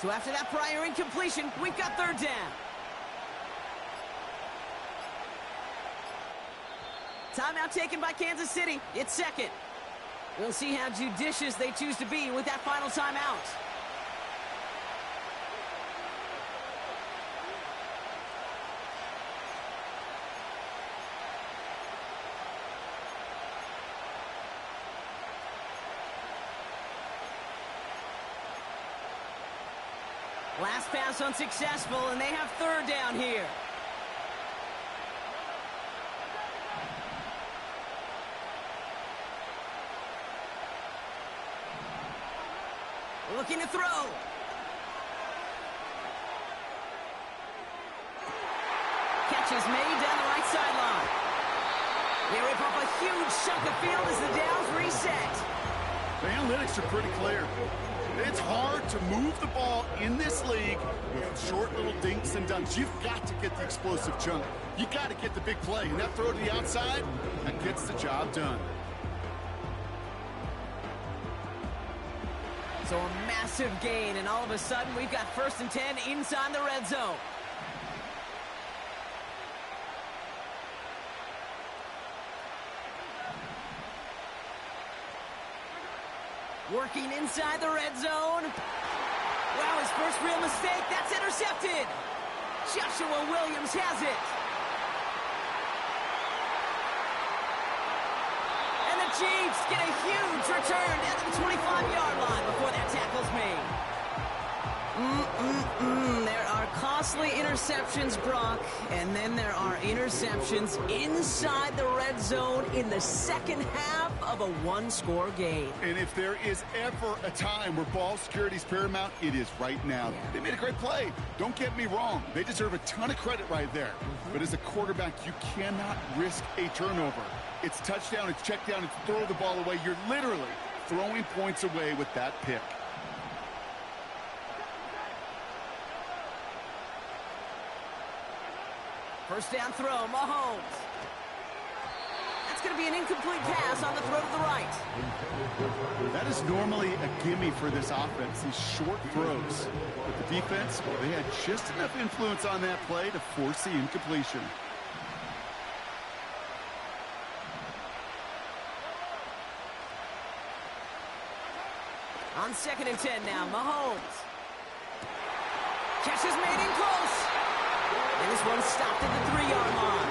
So after that prior incompletion, we've got third down. Timeout taken by Kansas City. It's second. We'll see how judicious they choose to be with that final timeout. Last pass unsuccessful, and they have third down here. Looking to throw. Catch is made down the right sideline. They rip up a huge chunk of field as the downs reset. The analytics are pretty clear. It's hard to move the ball in this league with short little dinks and dunks. You've got to get the explosive chunk. You got to get the big play. And that throw to the outside, that gets the job done. So a massive gain, and all of a sudden we've got 1st and 10 inside the red zone. Working inside the red zone. Wow, his first real mistake. That's intercepted. Joshua Williams has it. And the Chiefs get a huge return down to the 25-yard line before that tackle's made. There are costly interceptions, Brock, and then there are interceptions inside the red zone in the second half of a one-score game. And if there is ever a time where ball security is paramount, it is right now. They made a great play. Don't get me wrong. They deserve a ton of credit right there. But as a quarterback, you cannot risk a turnover. It's touchdown, it's check down, it's throw the ball away. You're literally throwing points away with that pick. First down throw, Mahomes. That's going to be an incomplete pass on the throw to the right. That is normally a gimme for this offense, these short throws. But the defense, well, they had just enough influence on that play to force the incompletion. On 2nd and 10 now, Mahomes. Catch is made in close. And this one stopped at the 3-yard line.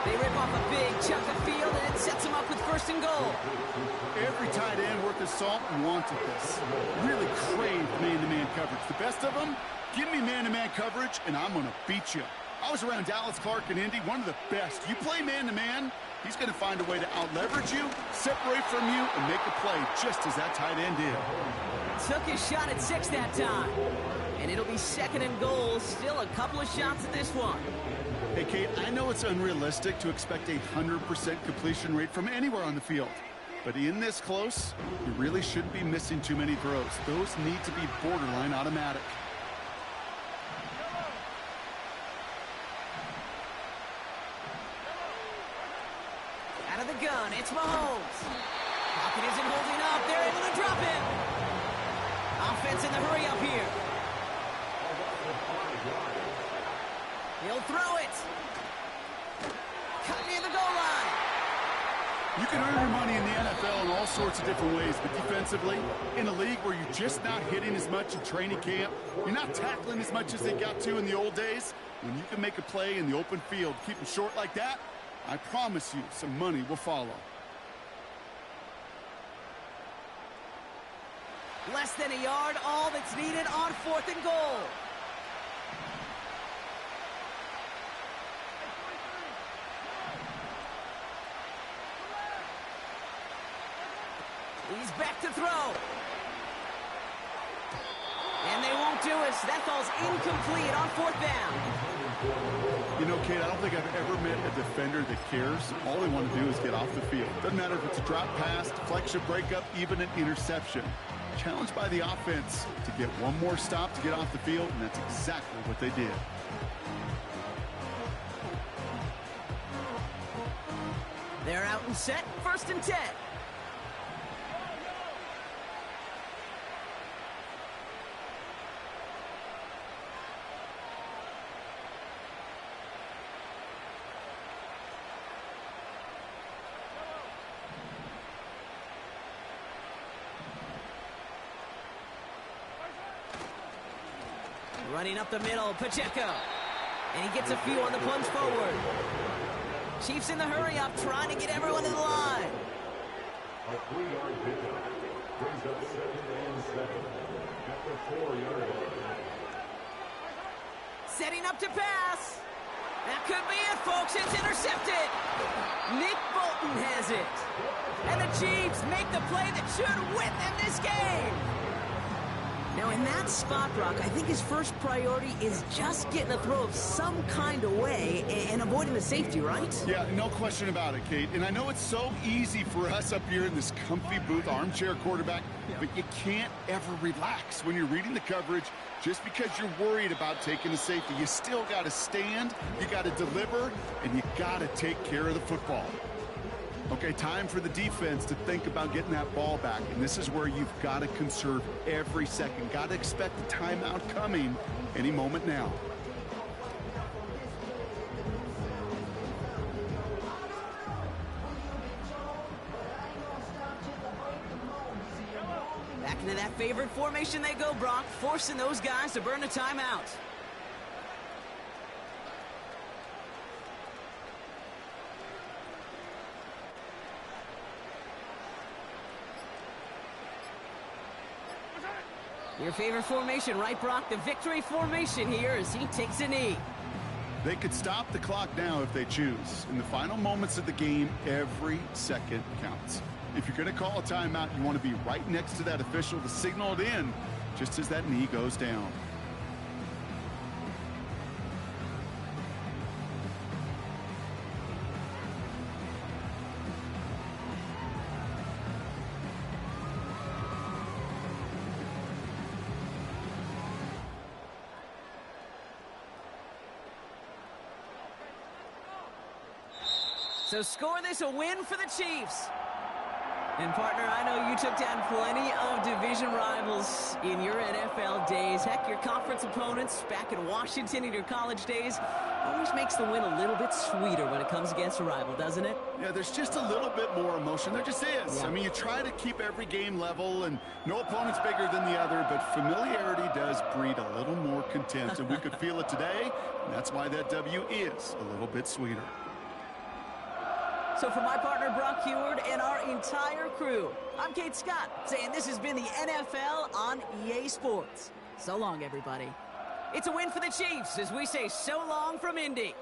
They rip off a big chunk of field, and it sets them up with 1st and goal. Every tight end worth his salt wanted this. Really craved man-to-man coverage. The best of them, give me man-to-man coverage, and I'm going to beat you. I was around Dallas Clark and Indy, one of the best. You play man-to-man, he's going to find a way to out-leverage you, separate from you, and make a play just as that tight end did. Took his shot at 6 that time. And it'll be 2nd and goal. Still a couple of shots at this one. Hey, Kate, I know it's unrealistic to expect a 100% completion rate from anywhere on the field. But in this close, you really shouldn't be missing too many throws. Those need to be borderline automatic. Out of the gun, it's Mahomes. Pocket isn't holding up. They're able to drop him. Offense in the hurry up here. He'll throw it. Cut near the goal line. You can earn your money in the NFL in all sorts of different ways, but defensively, in a league where you're just not hitting as much in training camp, you're not tackling as much as they got to in the old days, when you can make a play in the open field, keep them short like that, I promise you some money will follow. Less than a yard, all that's needed on 4th and goal. He's back to throw. And they won't do it. That fall's incomplete on 4th down. You know, Kate, I don't think I've ever met a defender that cares. All they want to do is get off the field. Doesn't matter if it's a drop pass, deflection, breakup, even an interception. Challenged by the offense to get one more stop to get off the field, and that's exactly what they did. They're out and set. 1st and 10. Running up the middle, Pacheco. And he gets a few on the plunge forward. Chiefs in the hurry up, trying to get everyone to the line. A 3-yard pickup. Brings up 2nd and 7 at the 4-yard line. Setting up to pass. That could be it, folks. It's intercepted. Nick Bolton has it. And the Chiefs make the play that should win them this game. Now, in that spot, Brock, I think his first priority is just getting a throw of some kind of way and avoiding the safety, right? Yeah, no question about it, Kate. And I know it's so easy for us up here in this comfy booth, armchair quarterback, but you can't ever relax when you're reading the coverage. Just because you're worried about taking a safety, you still got to stand, you got to deliver, and you got to take care of the football. Okay, time for the defense to think about getting that ball back, and this is where you've got to conserve every second. Got to expect the timeout coming any moment now. Back into that favorite formation they go, Brock, forcing those guys to burn a timeout. Your favorite formation, right, Brock? The victory formation here as he takes a knee. They could stop the clock now if they choose. In the final moments of the game, every second counts. If you're going to call a timeout, you want to be right next to that official to signal it in just as that knee goes down. So score this a win for the Chiefs. And partner, I know you took down plenty of division rivals in your NFL days. Heck, your conference opponents back in Washington in your college days always makes the win a little bit sweeter when it comes against a rival, doesn't it? Yeah, there's just a little bit more emotion. There just is. Yeah. I mean, you try to keep every game level, and no opponent's bigger than the other, but familiarity does breed a little more contempt, and we could feel it today, and that's why that W is a little bit sweeter. So for my partner, Brock Huard, and our entire crew, I'm Kate Scott, saying this has been the NFL on EA Sports. So long, everybody. It's a win for the Chiefs as we say so long from Indy.